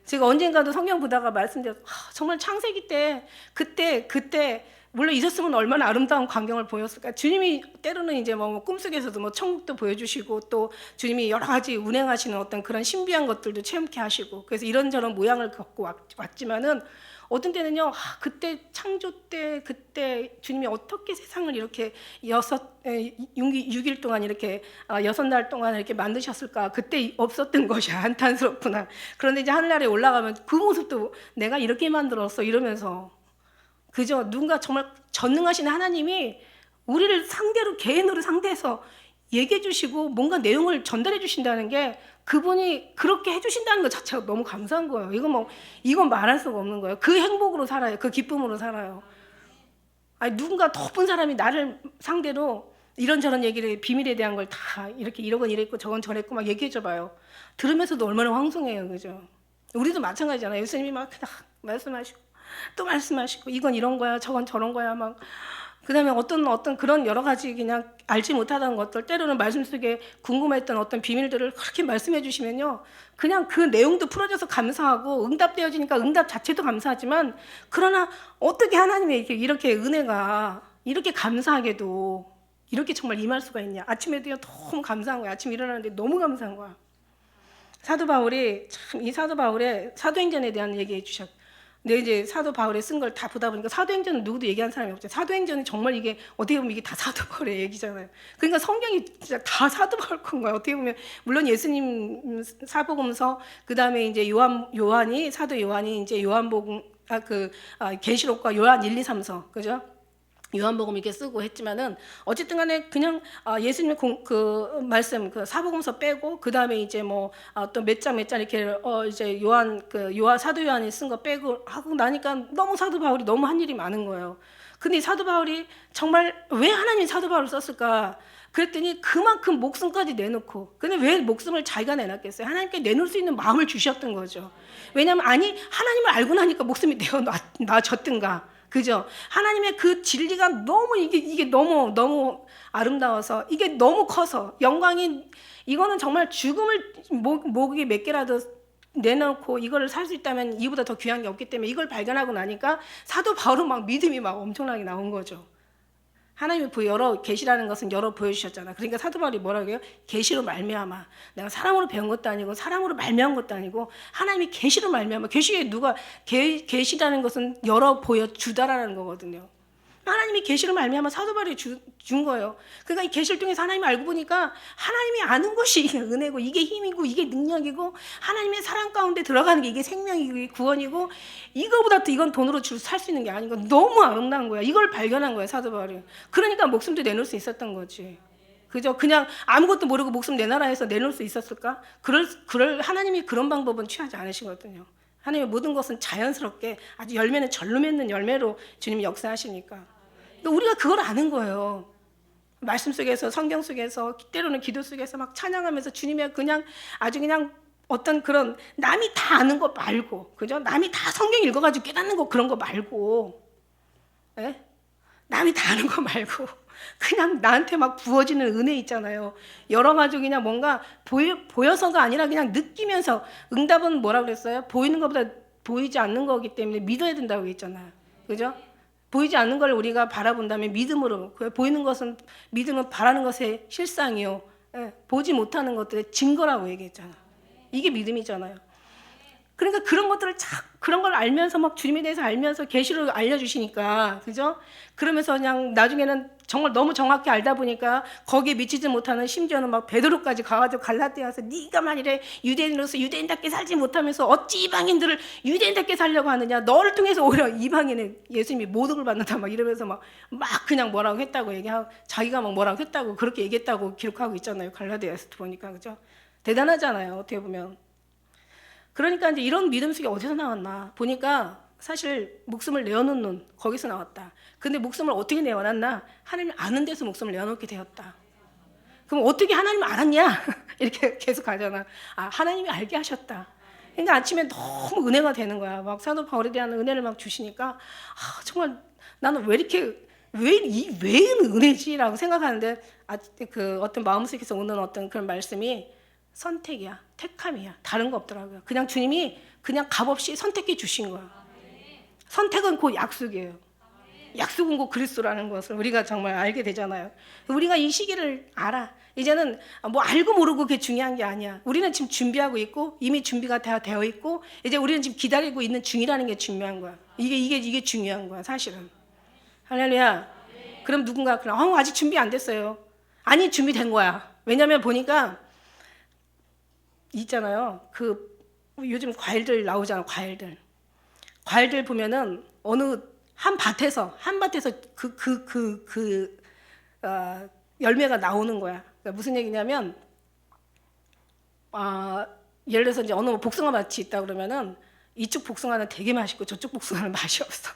제가 언젠가도 성경 보다가 말씀드렸어요. 정말 창세기 때 그때 물론 있었으면 얼마나 아름다운 광경을 보였을까. 주님이 때로는 이제 뭐 꿈속에서도 뭐 천국도 보여주시고, 또 주님이 여러 가지 운행하시는 어떤 그런 신비한 것들도 체험케 하시고, 그래서 이런저런 모양을 갖고 왔지만은 어떤 때는요, 그때 창조 때 그때 주님이 어떻게 세상을 이렇게 6일 동안 이렇게 6날 동안 이렇게 만드셨을까. 그때 없었던 것이 한탄스럽구나. 그런데 이제 하늘나라에 올라가면 그 모습도 내가 이렇게 만들었어 이러면서, 그죠? 누군가 정말 전능하신 하나님이 우리를 상대로, 개인으로 상대해서 얘기해 주시고 뭔가 내용을 전달해 주신다는 게, 그분이 그렇게 해주신다는 것 자체가 너무 감사한 거예요. 이건 말할 수가 없는 거예요. 그 행복으로 살아요. 그 기쁨으로 살아요. 아니, 누군가 더 큰 사람이 나를 상대로 이런저런 얘기를, 비밀에 대한 걸 다 이렇게 이러건 이랬고 저건 저랬고 막 얘기해 줘봐요. 들으면서도 얼마나 황송해요. 그죠? 우리도 마찬가지잖아요. 예수님이 막 말씀하시고 또 말씀하시고, 이건 이런 거야 저건 저런 거야 막. 그 다음에 어떤 그런 여러 가지 그냥 알지 못하던 것들, 때로는 말씀 속에 궁금했던 어떤 비밀들을 그렇게 말씀해 주시면요, 그냥 그 내용도 풀어져서 감사하고 응답되어지니까 응답 자체도 감사하지만, 그러나 어떻게 하나님의 이렇게 은혜가 이렇게 감사하게도 이렇게 정말 임할 수가 있냐. 아침에도 너무 감사한 거야. 아침에 일어나는데 너무 감사한 거야. 사도 바울이 참, 이 사도 바울의 사도행전에 대한 얘기해 주셨고, 근데 이제 사도 바울이 쓴 걸 다 보다 보니까 사도행전은 누구도 얘기한 사람이 없죠. 사도행전은 정말 이게 어떻게 보면 이게 다 사도 바울의 얘기잖아요. 그러니까 성경이 진짜 다 사도 바울 건 거예요. 어떻게 보면 물론 예수님 사복음서, 그 다음에 이제 요한이 사도 요한이 이제 요한복음 계시록과 요한 1, 2, 3서, 그죠? 요한복음 이렇게 쓰고 했지만은 어쨌든 간에 그냥 예수님의 그 말씀 그 사복음서 빼고 그 다음에 이제 뭐 또 몇 장 이렇게 이제 사도 요한이 쓴 거 빼고 하고 나니까 너무 사도 바울이 너무 한 일이 많은 거예요. 근데 이 사도 바울이 정말 왜 하나님이 사도 바울을 썼을까? 그랬더니 그만큼 목숨까지 내놓고, 근데 왜 목숨을 자기가 내놨겠어요? 하나님께 내놓을 수 있는 마음을 주셨던 거죠. 왜냐하면 하나님을 알고 나니까 목숨이 내어놔졌든가. 그죠? 하나님의 그 진리가 너무 이게 너무 아름다워서, 이게 너무 커서 영광이, 이거는 정말 죽음을 목이 몇 개라도 내놓고 이거를 살 수 있다면 이보다 더 귀한 게 없기 때문에 이걸 발견하고 나니까 사도 바울은 막 믿음이 막 엄청나게 나온 거죠. 하나님이 계시라는 것은 여러 보여주셨잖아. 그러니까 사도 바울이 뭐라고 해요? 계시로 말미암아. 내가 사람으로 배운 것도 아니고 사람으로 말미암은 것도 아니고 하나님이 계시로 말미암아. 계시라는 것은 여러 보여주다라는 거거든요. 하나님이 계시로 말미암아 사도 바울이 준 거예요. 그러니까 이 계시를 통해서 하나님을 알고 보니까 하나님이 아는 것이 이게 은혜고 이게 힘이고 이게 능력이고 하나님의 사랑 가운데 들어가는 게 이게 생명이고 이게 구원이고, 이거보다 또 이건 돈으로 살 수 있는 게 아닌 거 너무 아름다운 거야. 이걸 발견한 거예요, 사도 바울이. 그러니까 목숨도 내놓을 수 있었던 거지. 그죠? 그냥 아무것도 모르고 목숨 내놔라 해서 내놓을 수 있었을까? 하나님이 그런 방법은 취하지 않으시거든요. 하나님의 모든 것은 자연스럽게 아주 열매는 절로 맺는 열매로 주님이 역사하시니까. 우리가 그걸 아는 거예요. 말씀 속에서, 성경 속에서, 때로는 기도 속에서 막 찬양하면서 주님의 그냥 어떤 그런 남이 다 아는 거 말고, 그죠? 남이 다 성경 읽어가지고 깨닫는 거 그런 거 말고, 예? 남이 다 아는 거 말고 그냥 나한테 막 부어지는 은혜 있잖아요. 여러 가지 그냥 뭔가 보여서가 아니라 그냥 느끼면서, 응답은 뭐라 그랬어요? 보이는 것보다 보이지 않는 거기 때문에 믿어야 된다고 했잖아요. 그죠? 보이지 않는 걸 우리가 바라본다면 믿음으로, 보이는 것은 믿음은 바라는 것의 실상이요, 보지 못하는 것들의 증거라고 얘기했잖아요. 이게 믿음이잖아요. 그러니까 그런 걸 알면서 막 주님에 대해서 알면서 계시로 알려주시니까, 그죠? 그러면서 그냥 나중에는 정말 너무 정확히 알다 보니까 거기에 미치지 못하는, 심지어는 막 베드로까지 가가지고 갈라디아 와서 네가 만일에 유대인으로서 유대인답게 살지 못하면서 어찌 이방인들을 유대인답게 살려고 하느냐, 너를 통해서 오히려 이방인의 예수님이 모독을 받는다 막 이러면서 막 그냥 뭐라고 했다고 얘기하고, 자기가 막 뭐라고 했다고 그렇게 얘기했다고 기록하고 있잖아요, 갈라디아에서 보니까. 그죠? 대단하잖아요, 어떻게 보면. 그러니까 이제 이런 믿음 속에 어디서 나왔나 보니까 사실 목숨을 내어놓는, 거기서 나왔다. 근데 목숨을 어떻게 내어놨나? 하나님 아는 데서 목숨을 내어놓게 되었다. 그럼 어떻게 하나님 알았냐? 이렇게 계속 가잖아. 하나님이 알게 하셨다. 그러니까 아침에 너무 은혜가 되는 거야. 막 사도 바울에 대한 은혜를 막 주시니까 정말 나는 왜 은혜지라고 생각하는데, 그 어떤 마음속에서 오는 어떤 그런 말씀이 선택이야, 택함이야. 다른 거 없더라고요. 그냥 주님이 그냥 값없이 선택해 주신 거야. 선택은 곧 약속이에요. 약속은 곧 그리스도라는 것을 우리가 정말 알게 되잖아요. 우리가 이 시기를 알아. 이제는 뭐 알고 모르고 그게 중요한 게 아니야. 우리는 지금 준비하고 있고 이미 준비가 다 되어 있고 이제 우리는 지금 기다리고 있는 중이라는 게 중요한 거야. 이게 중요한 거야, 사실은. 할렐루야. 그럼 누군가 아직 준비 안 됐어요. 아니, 준비된 거야. 왜냐면 보니까 있잖아요. 요즘 과일들 나오잖아, 과일들 보면은 어느 한 밭에서 열매가 나오는 거야. 그러니까 무슨 얘기냐면, 예를 들어서 이제 어느 복숭아 밭이 있다 그러면은 이쪽 복숭아는 되게 맛있고 저쪽 복숭아는 맛이 없어.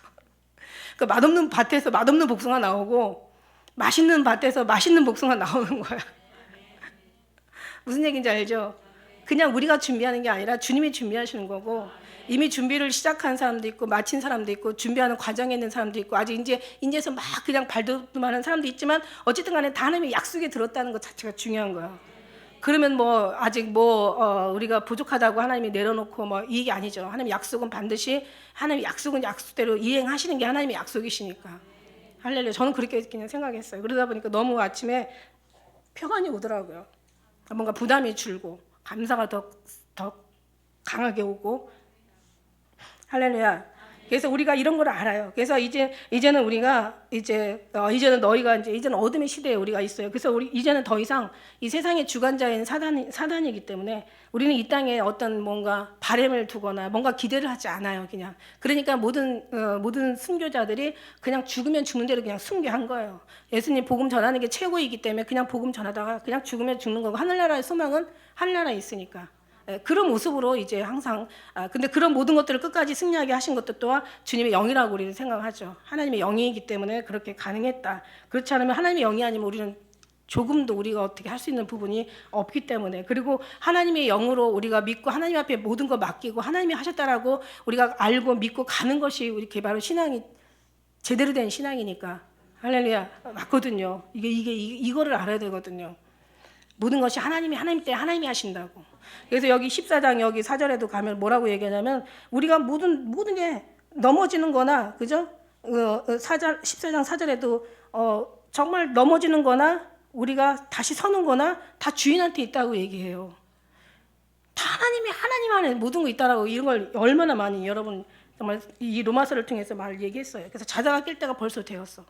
그러니까 맛없는 밭에서 맛없는 복숭아 나오고 맛있는 밭에서 맛있는 복숭아 나오는 거야. 무슨 얘기인지 알죠? 그냥 우리가 준비하는 게 아니라 주님이 준비하시는 거고, 이미 준비를 시작한 사람도 있고 마친 사람도 있고 준비하는 과정에 있는 사람도 있고 아직 이제서 막 그냥 발돋움하는 사람도 있지만, 어쨌든 간에 다 하나님의 약속에 들었다는 것 자체가 중요한 거야. 그러면 아직 우리가 부족하다고 하나님이 내려놓고 이게 아니죠. 하나님의 약속은 반드시, 하나님의 약속은 약속대로 이행하시는 게 하나님의 약속이시니까. 할렐루야. 저는 그렇게 그냥 생각했어요. 그러다 보니까 너무 아침에 평안이 오더라고요. 뭔가 부담이 줄고 감사가 더 강하게 오고. 할렐루야. 그래서 우리가 이런 걸 알아요. 그래서 이제는 우리가 이제는 너희가 이제는 어둠의 시대에 우리가 있어요. 그래서 우리 이제는 더 이상 이 세상의 주관자인 사단이기 때문에 우리는 이 땅에 어떤 뭔가 바램을 두거나 뭔가 기대를 하지 않아요. 그냥 그러니까 모든 순교자들이 그냥 죽으면 죽는 대로 그냥 순교한 거예요. 예수님 복음 전하는 게 최고이기 때문에 그냥 복음 전하다가 그냥 죽으면 죽는 거고 하늘나라의 소망은 하늘나라에 있으니까. 그런 모습으로 이제 항상 근데 그런 모든 것들을 끝까지 승리하게 하신 것도 또한 주님의 영이라고 우리는 생각하죠. 하나님의 영이기 때문에 그렇게 가능했다. 그렇지 않으면 하나님의 영이 아니면 우리는 조금도 우리가 어떻게 할 수 있는 부분이 없기 때문에 그리고 하나님의 영으로 우리가 믿고 하나님 앞에 모든 거 맡기고 하나님이 하셨다라고 우리가 알고 믿고 가는 것이 우리 바로 신앙이 제대로 된 신앙이니까 할렐루야 맞거든요. 이거를 알아야 되거든요. 모든 것이 하나님 때 하나님이 하신다고. 그래서 여기 14장 여기 4절에도 가면 뭐라고 얘기하냐면 우리가 모든 게 넘어지는 거나 그죠? 14장 4절에도 정말 넘어지는 거나 우리가 다시 서는 거나 다 주인한테 있다고 얘기해요. 다 하나님 안에 모든 거 있다라고 이런 걸 얼마나 많이 여러분 정말 이 로마서를 통해서 말 얘기했어요. 그래서 자다가 깰 때가 벌써 되었어.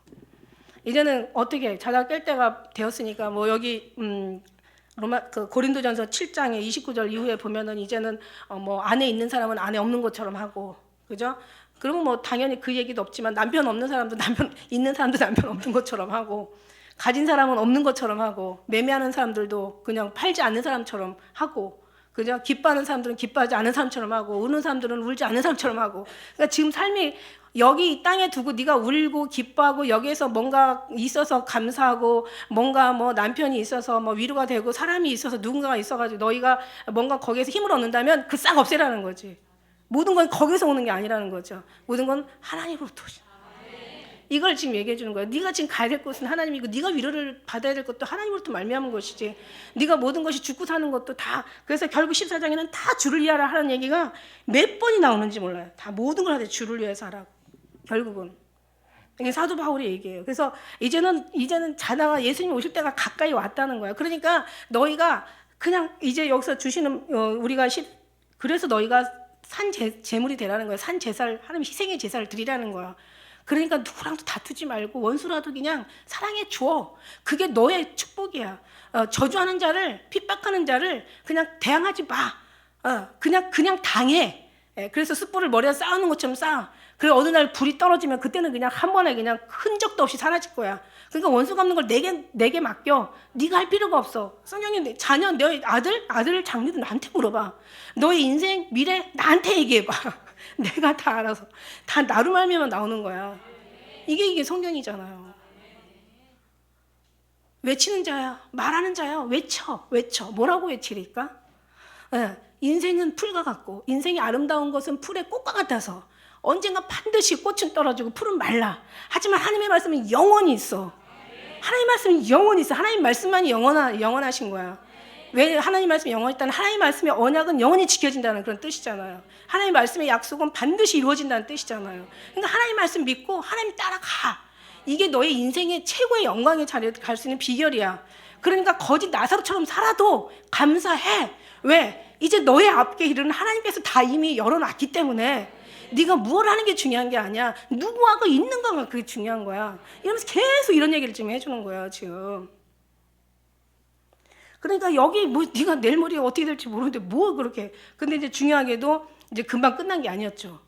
이제는 어떻게 자다가 깰 때가 되었으니까 뭐 여기 고린도전서 7장의 29절 이후에 보면은 이제는 뭐 안에 있는 사람은 안에 없는 것처럼 하고 그죠? 그러면 뭐 당연히 그 얘기도 없지만 남편 없는 사람도 남편 있는 사람도 남편 없는 것처럼 하고 가진 사람은 없는 것처럼 하고 매매하는 사람들도 그냥 팔지 않는 사람처럼 하고 그죠? 기뻐하는 사람들은 기뻐하지 않는 사람처럼 하고 우는 사람들은 울지 않는 사람처럼 하고 그러니까 지금 삶이 여기 이 땅에 두고 네가 울고 기뻐하고 여기에서 뭔가 있어서 감사하고 뭔가 뭐 남편이 있어서 뭐 위로가 되고 사람이 있어서 누군가가 있어가지고 너희가 뭔가 거기에서 힘을 얻는다면 그 싹 없애라는 거지. 모든 건 거기서 오는 게 아니라는 거죠. 모든 건 하나님으로부터 오죠. 이걸 지금 얘기해 주는 거야. 네가 지금 가야 될 곳은 하나님이고 네가 위로를 받아야 될 것도 하나님으로부터 말미암은 것이지. 네가 모든 것이 죽고 사는 것도 다 그래서 결국 14장에는 다 주를 위하라 하는 얘기가 몇 번이 나오는지 몰라요. 다 모든 걸 하되 주를 위해서 하라고. 결국은 이게 사도 바울이 얘기해요. 그래서 이제는 자다가 예수님 오실 때가 가까이 왔다는 거야. 그러니까 너희가 그냥 이제 여기서 주시는 그래서 너희가 산 제물이 되라는 거야. 산 제사를 하나님 희생의 제사를 드리라는 거야. 그러니까 누구랑도 다투지 말고 원수라도 그냥 사랑해 줘. 그게 너의 축복이야. 저주하는 자를 핍박하는 자를 그냥 대항하지 마. 그냥 당해. 그래서 숯불을 머리에 쌓아놓은 것처럼 쌓아. 그리고 어느 날 불이 떨어지면 그때는 그냥 한 번에 그냥 흔적도 없이 사라질 거야. 그러니까 원수 갚는 걸 내게 맡겨. 네가 할 필요가 없어. 성령님 자녀 너희 아들 장녀도 나한테 물어봐. 너의 인생 미래 나한테 얘기해봐. 내가 다 알아서 다 나로 말미암아 나오는 거야. 이게 성경이잖아요. 외치는 자야, 말하는 자야, 외쳐. 뭐라고 외치리까? 인생은 풀과 같고 인생이 아름다운 것은 풀의 꽃과 같아서 언젠가 반드시 꽃은 떨어지고 풀은 말라. 하지만 하나님의 말씀은 영원히 있어. 하나님 말씀은 영원히 있어. 하나님 말씀만이 영원하신 거야. 왜 하나님 말씀이 영원히 있다는 하나님 말씀의 언약은 영원히 지켜진다는 그런 뜻이잖아요. 하나님 말씀의 약속은 반드시 이루어진다는 뜻이잖아요. 그러니까 하나님 말씀 믿고 하나님 따라가. 이게 너의 인생의 최고의 영광의 자리에 갈 수 있는 비결이야. 그러니까 거짓 나사로처럼 살아도 감사해. 왜? 이제 너의 앞에 이르는 하나님께서 다 이미 열어놨기 때문에 네가 뭘 하는 게 중요한 게 아니야. 누구하고 있는가가 그게 중요한 거야. 이러면서 계속 이런 얘기를 지금 해주는 거야 지금. 그러니까 여기 뭐 네가 내일 모레가 어떻게 될지 모르는데 뭐 그렇게. 근데 이제 중요하게도 이제 금방 끝난 게 아니었죠.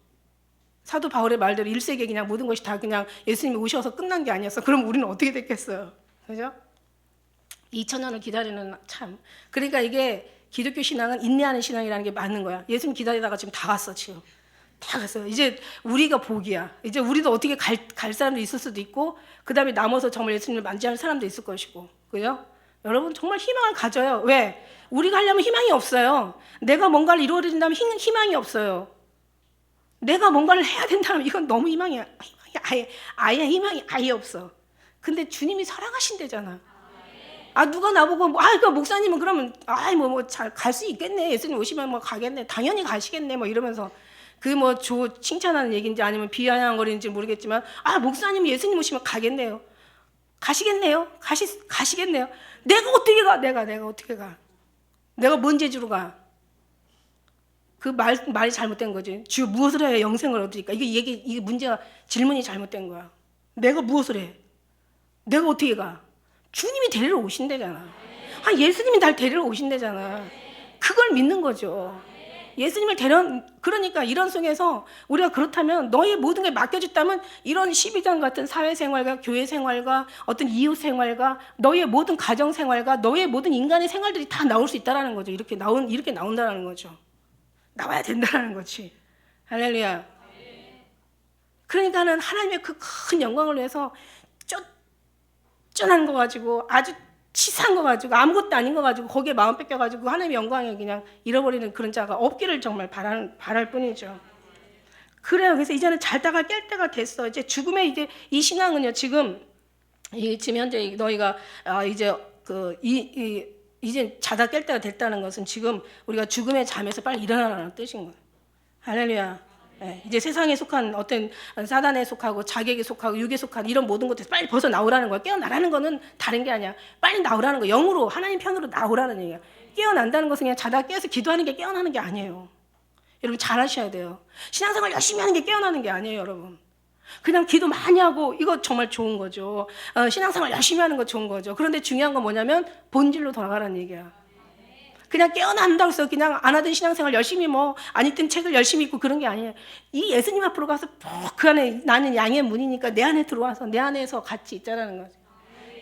사도 바울의 말대로 1세기에 그냥 모든 것이 다 그냥 예수님이 오셔서 끝난 게 아니었어. 그럼 우리는 어떻게 됐겠어요? 그죠? 2000년을 기다리는 참. 그러니까 이게 기독교 신앙은 인내하는 신앙이라는 게 맞는 거야. 예수님 기다리다가 지금 다 갔어 지금. 다 갔어요. 이제 우리가 복이야. 이제 우리도 어떻게 갈 사람도 있을 수도 있고 그 다음에 남아서 정말 예수님을 만지하는 사람도 있을 것이고. 그죠? 여러분 정말 희망을 가져요. 왜? 우리가 하려면 희망이 없어요. 내가 뭔가를 이루어야 된다면 희망이 없어요. 내가 뭔가를 해야 된다면 이건 너무 희망이 아예 없어. 근데 주님이 사랑하신대잖아. 누가 나보고 그 목사님은 그러면 잘 갈 수 있겠네. 예수님 오시면 뭐 가겠네. 당연히 가시겠네. 뭐 이러면서 칭찬하는 얘기인지 아니면 비아냥거리는지 모르겠지만 목사님 예수님 오시면 가겠네요. 가시겠네요. 가시겠네요. 내가 어떻게 가? 내가 어떻게 가? 내가 뭔 재주로 가? 그 말이 잘못된 거지. 주여 무엇을 해야 영생을 얻으리까? 이게 문제가, 질문이 잘못된 거야. 내가 무엇을 해? 내가 어떻게 가? 주님이 데리러 오신대잖아. 예수님이 날 데리러 오신대잖아. 그걸 믿는 거죠. 예수님을 그러니까 이런 속에서 우리가 그렇다면 너의 모든 게 맡겨졌다면 이런 12장 같은 사회생활과 교회생활과 어떤 이웃생활과 너의 모든 가정생활과 너의 모든 인간의 생활들이 다 나올 수 있다는 거죠. 이렇게 나온다는 거죠. 나와야 된다는 거지. 할렐루야. 그러니까는 하나님의 그 큰 영광을 위해서 쫀쫀한 거 가지고 아주 치사한 거 가지고 아무것도 아닌 거 가지고 거기에 마음 뺏겨가지고 하나님의 영광을 그냥 잃어버리는 그런 자가 없기를 정말 바랄 뿐이죠. 그래요. 그래서 이제는 잘다가 깰 때가 됐어. 이제 죽음의 이제 이 신앙은요. 지금 현재 너희가 이제 자다 깰 때가 됐다는 것은 지금 우리가 죽음의 잠에서 빨리 일어나라는 뜻인 거예요. 할렐루야. 네, 이제 세상에 속한 어떤 사단에 속하고 자객에 속하고 육에 속한 이런 모든 것들에서 빨리 벗어 나오라는 거야. 깨어나라는 거는 다른 게 아니야. 빨리 나오라는 거. 영으로 하나님 편으로 나오라는 얘기야. 깨어난다는 것은 그냥 자다 깨어서 기도하는 게 깨어나는 게 아니에요. 여러분 잘 하셔야 돼요. 신앙생활 열심히 하는 게 깨어나는 게 아니에요, 여러분. 그냥 기도 많이 하고 이거 정말 좋은 거죠. 신앙생활 열심히 하는 거 좋은 거죠. 그런데 중요한 건 뭐냐면 본질로 돌아가라는 얘기야. 그냥 깨어난다고 해서 그냥 안 하던 신앙생활 열심히 안 읽던 책을 열심히 읽고 그런 게 아니에요. 이 예수님 앞으로 가서 그 안에 나는 양의 문이니까 내 안에 들어와서 내 안에서 같이 있자라는 거죠.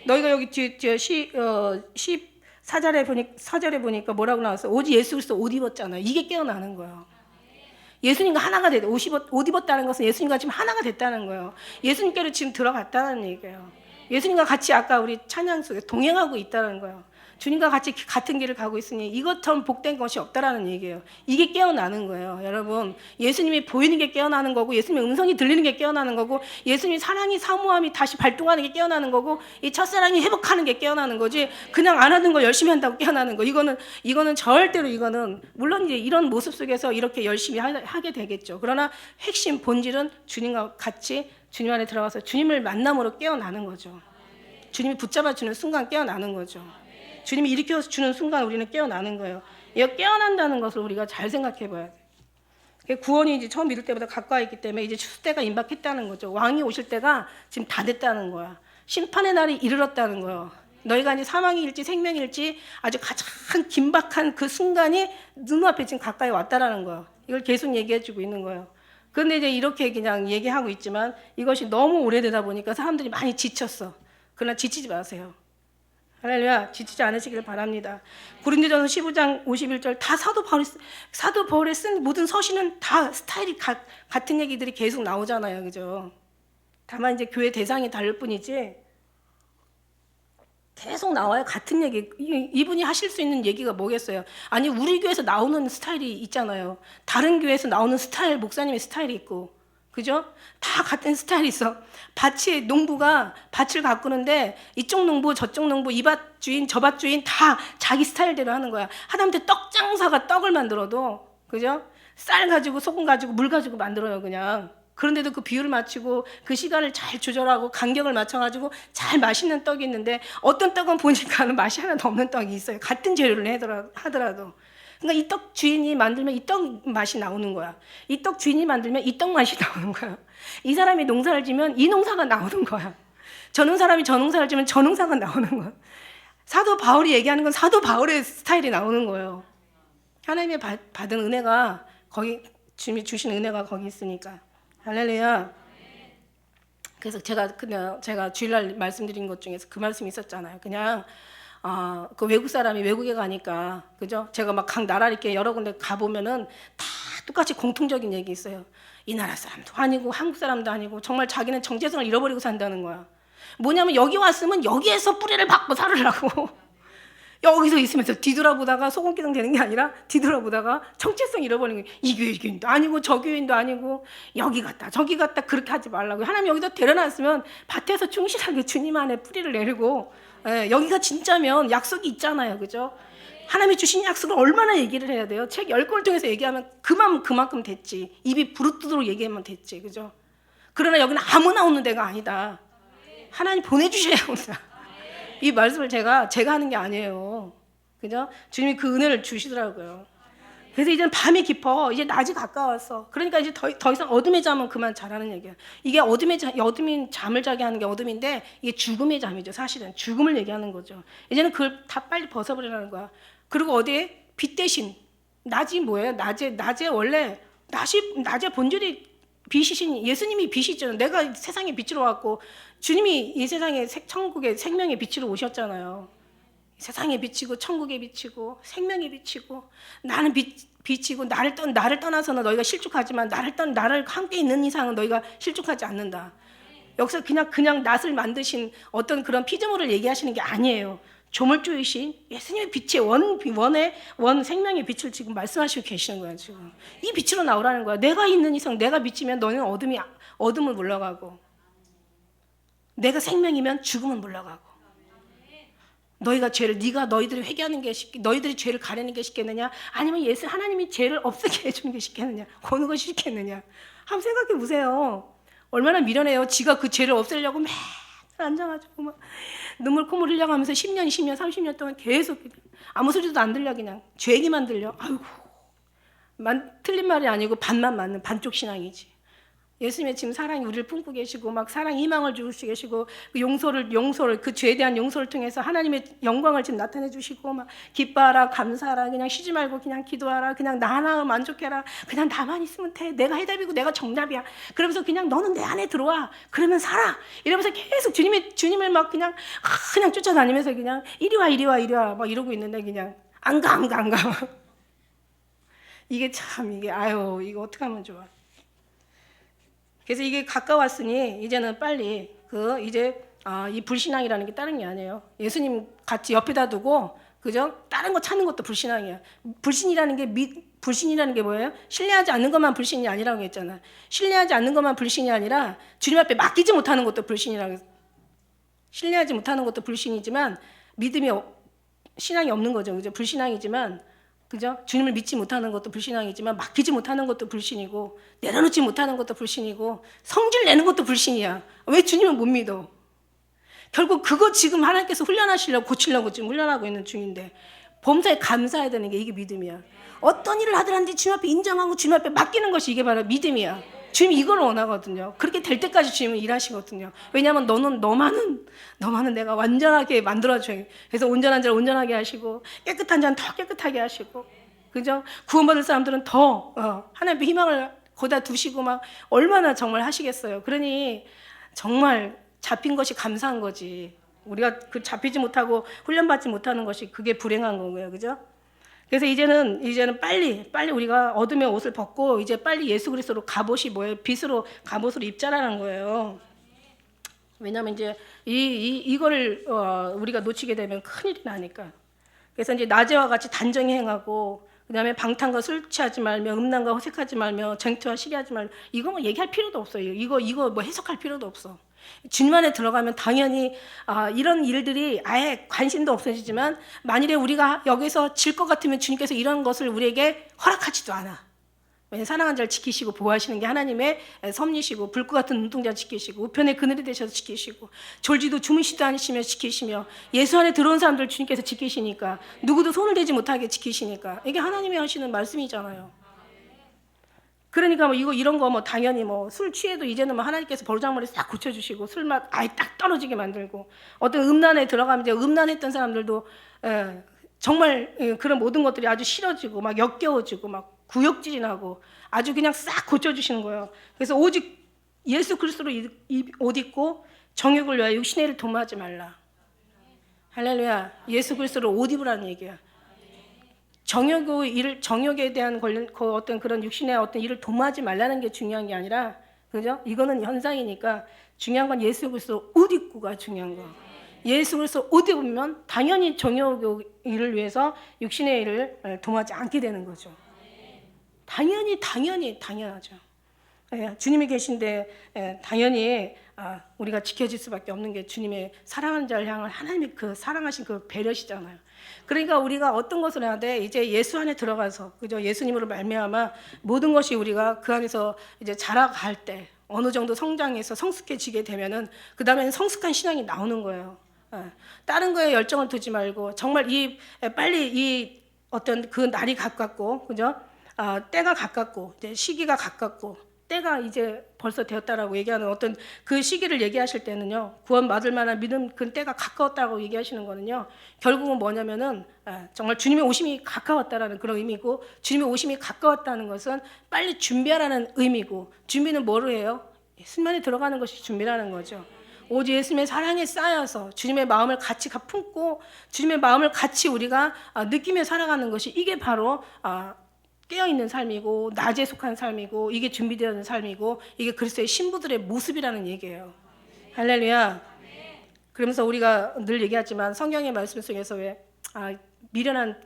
너희가 여기 뒤에 14절에 보니까 뭐라고 나왔어? 오직 예수 그리스도 옷 입었잖아요. 이게 깨어나는 거예요. 예수님과 하나가 됐다. 옷 입었다는 것은 예수님과 지금 하나가 됐다는 거예요. 예수님께로 지금 들어갔다는 얘기예요. 예수님과 같이 아까 우리 찬양 속에 동행하고 있다는 거예요. 주님과 같이 같은 길을 가고 있으니 이것처럼 복된 것이 없다라는 얘기예요. 이게 깨어나는 거예요. 여러분, 예수님이 보이는 게 깨어나는 거고 예수님의 음성이 들리는 게 깨어나는 거고 예수님의 사랑이 사모함이 다시 발동하는 게 깨어나는 거고 이 첫사랑이 회복하는 게 깨어나는 거지 그냥 안 하던 거 열심히 한다고 깨어나는 거 이거는 절대로 물론 이제 이런 모습 속에서 이렇게 열심히 하게 되겠죠. 그러나 핵심 본질은 주님과 같이 주님 안에 들어가서 주님을 만남으로 깨어나는 거죠. 주님이 붙잡아주는 순간 깨어나는 거죠. 주님이 일으켜주는 순간 우리는 깨어나는 거예요. 이 깨어난다는 것을 우리가 잘 생각해 봐야 돼요. 구원이 이제 처음 믿을 때보다 가까이 있기 때문에 이제 때가 임박했다는 거죠. 왕이 오실 때가 지금 다 됐다는 거야. 심판의 날이 이르렀다는 거예요. 너희가 이제 사망일지 생명일지 아주 가장 긴박한 그 순간이 눈앞에 지금 가까이 왔다라는 거예요. 이걸 계속 얘기해 주고 있는 거예요. 그런데 이제 이렇게 그냥 얘기하고 있지만 이것이 너무 오래되다 보니까 사람들이 많이 지쳤어. 그러나 지치지 마세요. 할렐루야. 지치지 않으시길 바랍니다. 고린도전서 15장 51절 다 사도 바울이 쓴 모든 서신은 다 스타일이 같은 얘기들이 계속 나오잖아요. 그죠? 다만 이제 교회 대상이 다를 뿐이지 계속 나와요. 같은 얘기. 이분이 하실 수 있는 얘기가 뭐겠어요? 아니 우리 교회에서 나오는 스타일이 있잖아요. 다른 교회에서 나오는 스타일, 목사님의 스타일이 있고 그죠? 다 같은 스타일이 있어. 농부가 밭을 가꾸는데 이쪽 농부 저쪽 농부 이 밭 주인 저 밭 주인 다 자기 스타일대로 하는 거야. 하다못해 떡 장사가 떡을 만들어도 그죠? 쌀 가지고 소금 가지고 물 가지고 만들어요 그냥. 그런데도 그 비율을 맞추고 그 시간을 잘 조절하고 간격을 맞춰가지고 잘 맛있는 떡이 있는데 어떤 떡은 보니까 맛이 하나도 없는 떡이 있어요. 같은 재료를 하더라도. 그러니까 이 떡 주인이 만들면 이 떡 맛이 나오는 거야. 이 떡 주인이 만들면 이 떡 맛이 나오는 거야. 이 사람이 농사를 지면 이 농사가 나오는 거야. 저런 사람이 저 농사를 지면 저 농사가 나오는 거야. 사도 바울이 얘기하는 건 사도 바울의 스타일이 나오는 거예요. 하나님의 받은 은혜가 거기 주님이 주신 은혜가 거기 있으니까. 할렐루야. 그래서 제가 주일날 말씀드린 것 중에서 그 말씀이 있었잖아요. 그냥 그 외국 사람이 외국에 가니까 그죠? 제가 막 각 나라 이렇게 여러 군데 가보면은 다 똑같이 공통적인 얘기 있어요. 이 나라 사람도 아니고 한국 사람도 아니고 정말 자기는 정체성을 잃어버리고 산다는 거야. 뭐냐면 여기 왔으면 여기에서 뿌리를 박고 살으려고 여기서 있으면서 뒤돌아보다가 소금기둥 되는 게 아니라 뒤돌아보다가 정체성 잃어버리는 거예요. 이 교인도 아니고 저 교인도 아니고 여기 갔다 저기 갔다 그렇게 하지 말라고. 하나님 여기다 데려놨으면 밭에서 충실하게 주님 안에 뿌리를 내리고 여기가 진짜면 약속이 있잖아요. 그죠? 하나님이 주신 약속을 얼마나 얘기를 해야 돼요? 책 10권을 통해서 얘기하면 그만큼 됐지. 입이 부르뜨도록 얘기하면 됐지. 그죠? 그러나 여기는 아무나 오는 데가 아니다. 하나님 보내주셔야 온다. 이 말씀을 제가 하는 게 아니에요. 그죠? 주님이 그 은혜를 주시더라고요. 그래서 이제는 밤이 깊어. 이제 낮이 가까웠어. 그러니까 이제 더 이상 어둠의 잠은 그만 자라는 얘기야. 이게 어둠이 잠을 자게 하는 게 어둠인데 이게 죽음의 잠이죠. 사실은 죽음을 얘기하는 거죠. 이제는 그걸 다 빨리 벗어버리라는 거야. 그리고 어디에 빛 대신 낮이 뭐예요? 낮에 원래 낮의 본질이 빛이신 예수님이 빛이죠. 내가 세상의 빛으로 왔고 주님이 이 세상에 천국의 생명의 빛으로 오셨잖아요. 세상에 비치고 천국에 비치고 생명에 비치고 나는 비치고 나를 떠나서는 너희가 실족하지만 나를 함께 있는 이상은 너희가 실족하지 않는다. 여기서 그냥 낫을 만드신 어떤 그런 피조물을 얘기하시는 게 아니에요. 조물주이신 예수님의 빛의 원 생명의 빛을 지금 말씀하시고 계시는 거야. 지금 이 빛으로 나오라는 거야. 내가 있는 이상 내가 비치면 너는 어둠을 물러가고 내가 생명이면 죽음은 물러가고 너희가 네가 너희들이 회개하는 게 너희들이 죄를 가리는 게 쉽겠느냐? 아니면 하나님이 죄를 없애게 해주는 게 쉽겠느냐? 어느 것이 쉽겠느냐? 한번 생각해 보세요. 얼마나 미련해요. 지가 그 죄를 없애려고 맨날 앉아가지고 막 눈물 콧물 흘려가면서 10년, 20년, 30년 동안 계속 아무 소리도 안 들려 그냥 죄 얘기만 들려. 아이고, 틀린 말이 아니고 반만 맞는 반쪽 신앙이지. 예수님의 지금 사랑이 우리를 품고 계시고 막 사랑 희망을 주시고 계시고 그 용서를 그 죄에 대한 용서를 통해서 하나님의 영광을 지금 나타내 주시고 막 기뻐하라 감사하라 그냥 쉬지 말고 그냥 기도하라 그냥 나 하나 만족해라 그냥 나만 있으면 돼 내가 해답이고 내가 정답이야 그러면서 그냥 너는 내 안에 들어와 그러면 살아 이러면서 계속 주님을 막 그냥 쫓아다니면서 그냥 이리 와 막 이러고 있는데 그냥 안 가 이게 아유 이거 어떻게 하면 좋아. 그래서 이게 가까웠으니 이제는 빨리 이 불신앙이라는 게 다른 게 아니에요. 예수님 같이 옆에다 두고 그죠? 다른 거 찾는 것도 불신앙이야. 불신이라는 게 뭐예요? 신뢰하지 않는 것만 불신이 아니라고 했잖아. 신뢰하지 않는 것만 불신이 아니라 주님 앞에 맡기지 못하는 것도 불신이라고. 신뢰하지 못하는 것도 불신이지만 신앙이 없는 거죠. 그죠? 불신앙이지만 그죠? 주님을 믿지 못하는 것도 불신앙이지만 맡기지 못하는 것도 불신이고 내려놓지 못하는 것도 불신이고 성질 내는 것도 불신이야. 왜 주님을 못 믿어? 결국 그거 지금 하나님께서 훈련하시려고 고치려고 지금 훈련하고 있는 중인데 범사에 감사해야 되는 게 이게 믿음이야. 어떤 일을 하더라도 주님 앞에 인정하고 주님 앞에 맡기는 것이 이게 바로 믿음이야. 주님이 이걸 원하거든요. 그렇게 될 때까지 주님은 일하시거든요. 왜냐하면 너만은 내가 완전하게 만들어줘요. 그래서 온전한 자를 온전하게 하시고 깨끗한 자는 더 깨끗하게 하시고 그죠? 구원받을 사람들은 더 하나님의 희망을 거기다 두시고 막 얼마나 정말 하시겠어요. 그러니 정말 잡힌 것이 감사한 거지. 우리가 그 잡히지 못하고 훈련받지 못하는 것이 그게 불행한 거고요. 그죠? 그래서 이제는 빨리 우리가 어둠의 옷을 벗고 이제 빨리 예수 그리스도로 갑옷이 뭐예요? 빛으로 갑옷으로 입자라는 거예요. 왜냐하면 이제 이거를 우리가 놓치게 되면 큰일이 나니까. 그래서 이제 낮에와 같이 단정히 행하고 그다음에 방탕과 술 취하지 말며 음란과 호색하지 말며 쟁투와 시기하지 말며 이거 뭐 얘기할 필요도 없어요. 이거 뭐 해석할 필요도 없어. 주님 안에 들어가면 당연히 이런 일들이 아예 관심도 없어지지만 만일에 우리가 여기서 질 것 같으면 주님께서 이런 것을 우리에게 허락하지도 않아. 왜냐하면 사랑하는 자를 지키시고 보호하시는 게 하나님의 섭리시고 불꽃 같은 눈동자 지키시고 우편의 그늘이 되셔서 지키시고 졸지도 주무시도 않으시며 지키시며 예수 안에 들어온 사람들 주님께서 지키시니까 누구도 손을 대지 못하게 지키시니까 이게 하나님이 하시는 말씀이잖아요. 그러니까 뭐 이런 거 뭐 당연히 뭐 술 취해도 이제는 뭐 하나님께서 버르장머리 싹 고쳐주시고 술맛 아예 딱 떨어지게 만들고 어떤 음란에 들어가면 이제 음란했던 사람들도 정말 그런 모든 것들이 아주 싫어지고 막 역겨워지고 막 구역질이 나고 아주 그냥 싹 고쳐주시는 거예요. 그래서 오직 예수 그리스도로 옷 입고 정욕을 위하여 육신의 일을 도모하지 말라. 할렐루야. 예수 그리스도로 옷 입으라는 얘기야. 정욕에 대한 그 어떤 그런 육신의 어떤 일을 도모하지 말라는 게 중요한 게 아니라, 그죠? 이거는 현상이니까 중요한 건 예수 그리스도 옷 입고가 중요한 거. 예수 그리스도 옷 입으면 당연히 정욕 일을 위해서 육신의 일을 도모하지 않게 되는 거죠. 당연하죠. 주님이 계신데 당연히 우리가 지켜질 수밖에 없는 게 주님의 사랑하는 자를 향한 하나님의 그 사랑하신 그 배려시잖아요. 그러니까 우리가 어떤 것을 해야 돼? 이제 예수 안에 들어가서 그죠? 예수님으로 말미암아 모든 것이 우리가 그 안에서 이제 자라갈 때 어느 정도 성장해서 성숙해지게 되면은 그 다음에는 성숙한 신앙이 나오는 거예요. 다른 거에 열정을 두지 말고 정말 빨리 이 어떤 그 날이 가깝고, 그죠? 때가 가깝고, 이제 시기가 가깝고, 때가 이제 벌써 되었다라고 얘기하는 어떤 그 시기를 얘기하실 때는요, 구원받을 만한 믿음 그 때가 가까웠다고 얘기하시는 거는요, 결국은 뭐냐면은 정말 주님의 오심이 가까웠다라는 그런 의미고, 주님의 오심이 가까웠다는 것은 빨리 준비하라는 의미고, 준비는 뭐로 해요? 예수님만에 들어가는 것이 준비라는 거죠. 오직 예수님의 사랑에 쌓여서 주님의 마음을 같이 품고 주님의 마음을 같이 우리가 느끼며 살아가는 것이, 이게 바로 깨어있는 삶이고 낮에 속한 삶이고, 이게 준비되는 삶이고, 이게 그리스도의 신부들의 모습이라는 얘기예요. 할렐루야. 그러면서 우리가 늘 얘기하지만 성경의 말씀 속에서 왜 미련한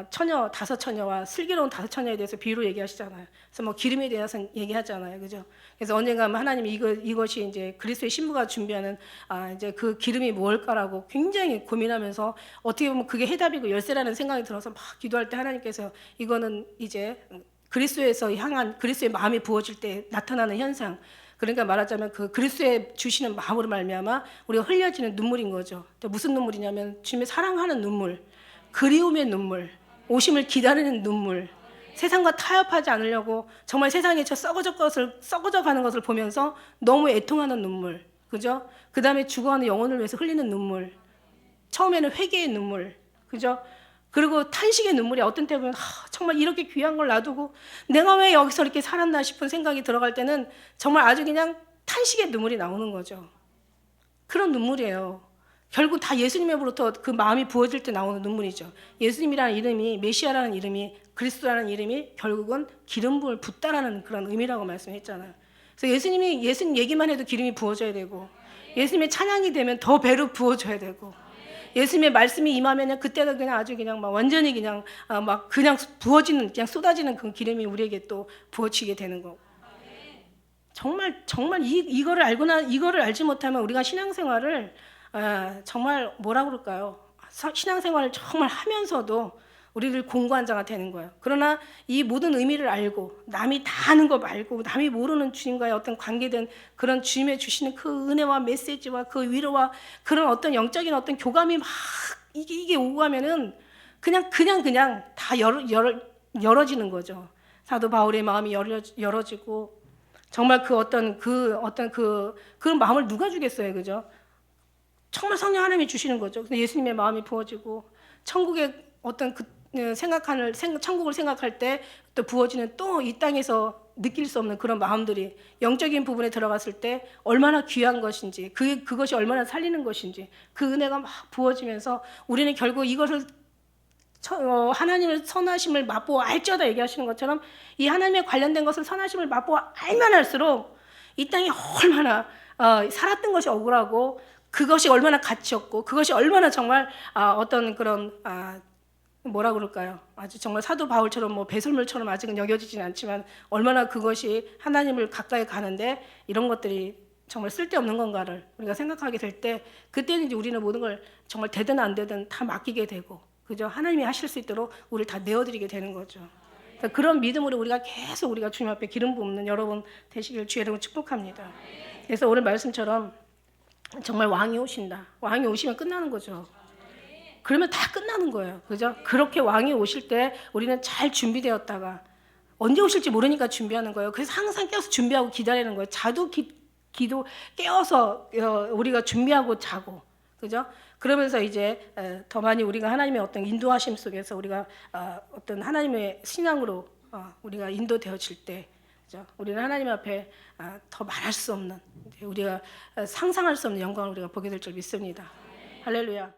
처녀, 다섯 처녀와 슬기로운 다섯 처녀에 대해서 비유로 얘기하시잖아요. 그래서 뭐 기름에 대해서 얘기하잖아요, 그죠? 그래서 언젠가 하나님이 이것이 이제 그리스도의 신부가 준비하는 이제 그 기름이 뭘까라고 굉장히 고민하면서, 어떻게 보면 그게 해답이고 열쇠라는 생각이 들어서 막 기도할 때 하나님께서 이거는 이제 그리스도에서 향한 그리스도의 마음이 부어질 때 나타나는 현상. 그러니까 말하자면 그 그리스도의 주시는 마음으로 말미암아 우리가 흘려지는 눈물인 거죠. 무슨 눈물이냐면 주님의 사랑하는 눈물, 그리움의 눈물, 오심을 기다리는 눈물, 세상과 타협하지 않으려고 정말 세상에 썩어져 가는 것을 보면서 너무 애통하는 눈물, 그죠? 그 다음에 죽어가는 영혼을 위해서 흘리는 눈물, 처음에는 회개의 눈물, 그죠? 그리고 탄식의 눈물이 어떤 때 보면 정말 이렇게 귀한 걸 놔두고 내가 왜 여기서 이렇게 살았나 싶은 생각이 들어갈 때는 정말 아주 그냥 탄식의 눈물이 나오는 거죠. 그런 눈물이에요. 결국 다 예수님으로부터 그 마음이 부어질 때 나오는 눈물이죠. 예수님이라는 이름이, 메시아라는 이름이, 그리스도라는 이름이 결국은 기름 부을 붓다라는 그런 의미라고 말씀했잖아요. 그래서 예수님 얘기만 해도 기름이 부어져야 되고, 예수님의 찬양이 되면 더 배로 부어져야 되고, 예수님의 말씀이 임하면 그때는 그냥 아주 그냥 막 완전히 그냥 그냥 부어지는, 그냥 쏟아지는 그 기름이 우리에게 또 부어지게 되는 거고. 정말 이거를 알지 못하면 우리가 신앙생활을 정말 뭐라 그럴까요? 신앙생활을 정말 하면서도 우리를 공고한 자가 되는 거예요. 그러나 이 모든 의미를 알고 남이 다 아는 거 말고 남이 모르는 주님과의 어떤 관계된 그런 주님의 주시는 그 은혜와 메시지와 그 위로와 그런 어떤 영적인 어떤 교감이 막 이게 오고 하면은 그냥 다 열어지는 거죠. 사도 바울의 마음이 열어지고, 정말 그 마음을 누가 주겠어요, 그죠? 정말 성령 하나님이 주시는 거죠. 예수님의 마음이 부어지고, 천국의 어떤 천국을 생각할 때 또 부어지는, 또 이 땅에서 느낄 수 없는 그런 마음들이 영적인 부분에 들어갔을 때 얼마나 귀한 것인지, 그것이 얼마나 살리는 것인지, 그 은혜가 막 부어지면서 우리는 결국 이것을 하나님의 선하심을 맛보아 알지어다 얘기하시는 것처럼, 이 하나님에 관련된 것을 선하심을 맛보아 알면 할수록 이 땅이 얼마나 살았던 것이 억울하고, 그것이 얼마나 가치 없고, 그것이 얼마나 정말 어떤 그런 뭐라 그럴까요? 아주 정말 사도 바울처럼 뭐 배설물처럼 아직은 여겨지지는 않지만, 얼마나 그것이 하나님을 가까이 가는데 이런 것들이 정말 쓸데없는 건가를 우리가 생각하게 될 때, 그때는 이제 우리는 모든 걸 정말 되든 안 되든 다 맡기게 되고, 그죠? 하나님이 하실 수 있도록 우리를 다 내어드리게 되는 거죠. 그런 믿음으로 우리가 계속 우리가 주님 앞에 기름 붓는 여러분 되시길 주의 이름으로 축복합니다. 그래서 오늘 말씀처럼 정말 왕이 오신다. 왕이 오시면 끝나는 거죠. 그러면 다 끝나는 거예요. 그죠? 그렇게 왕이 오실 때 우리는 잘 준비되었다가, 언제 오실지 모르니까 준비하는 거예요. 그래서 항상 깨어서 준비하고 기다리는 거예요. 자도 기도 깨어서 우리가 준비하고 자고, 그죠? 그러면서 이제 더 많이 우리가 하나님의 어떤 인도하심 속에서 우리가 어떤 하나님의 신앙으로 우리가 인도되어질 때, 그죠? 우리는 하나님 앞에 더 말할 수 없는, 우리가 상상할 수 없는 영광을 우리가 보게 될 줄 믿습니다. 할렐루야.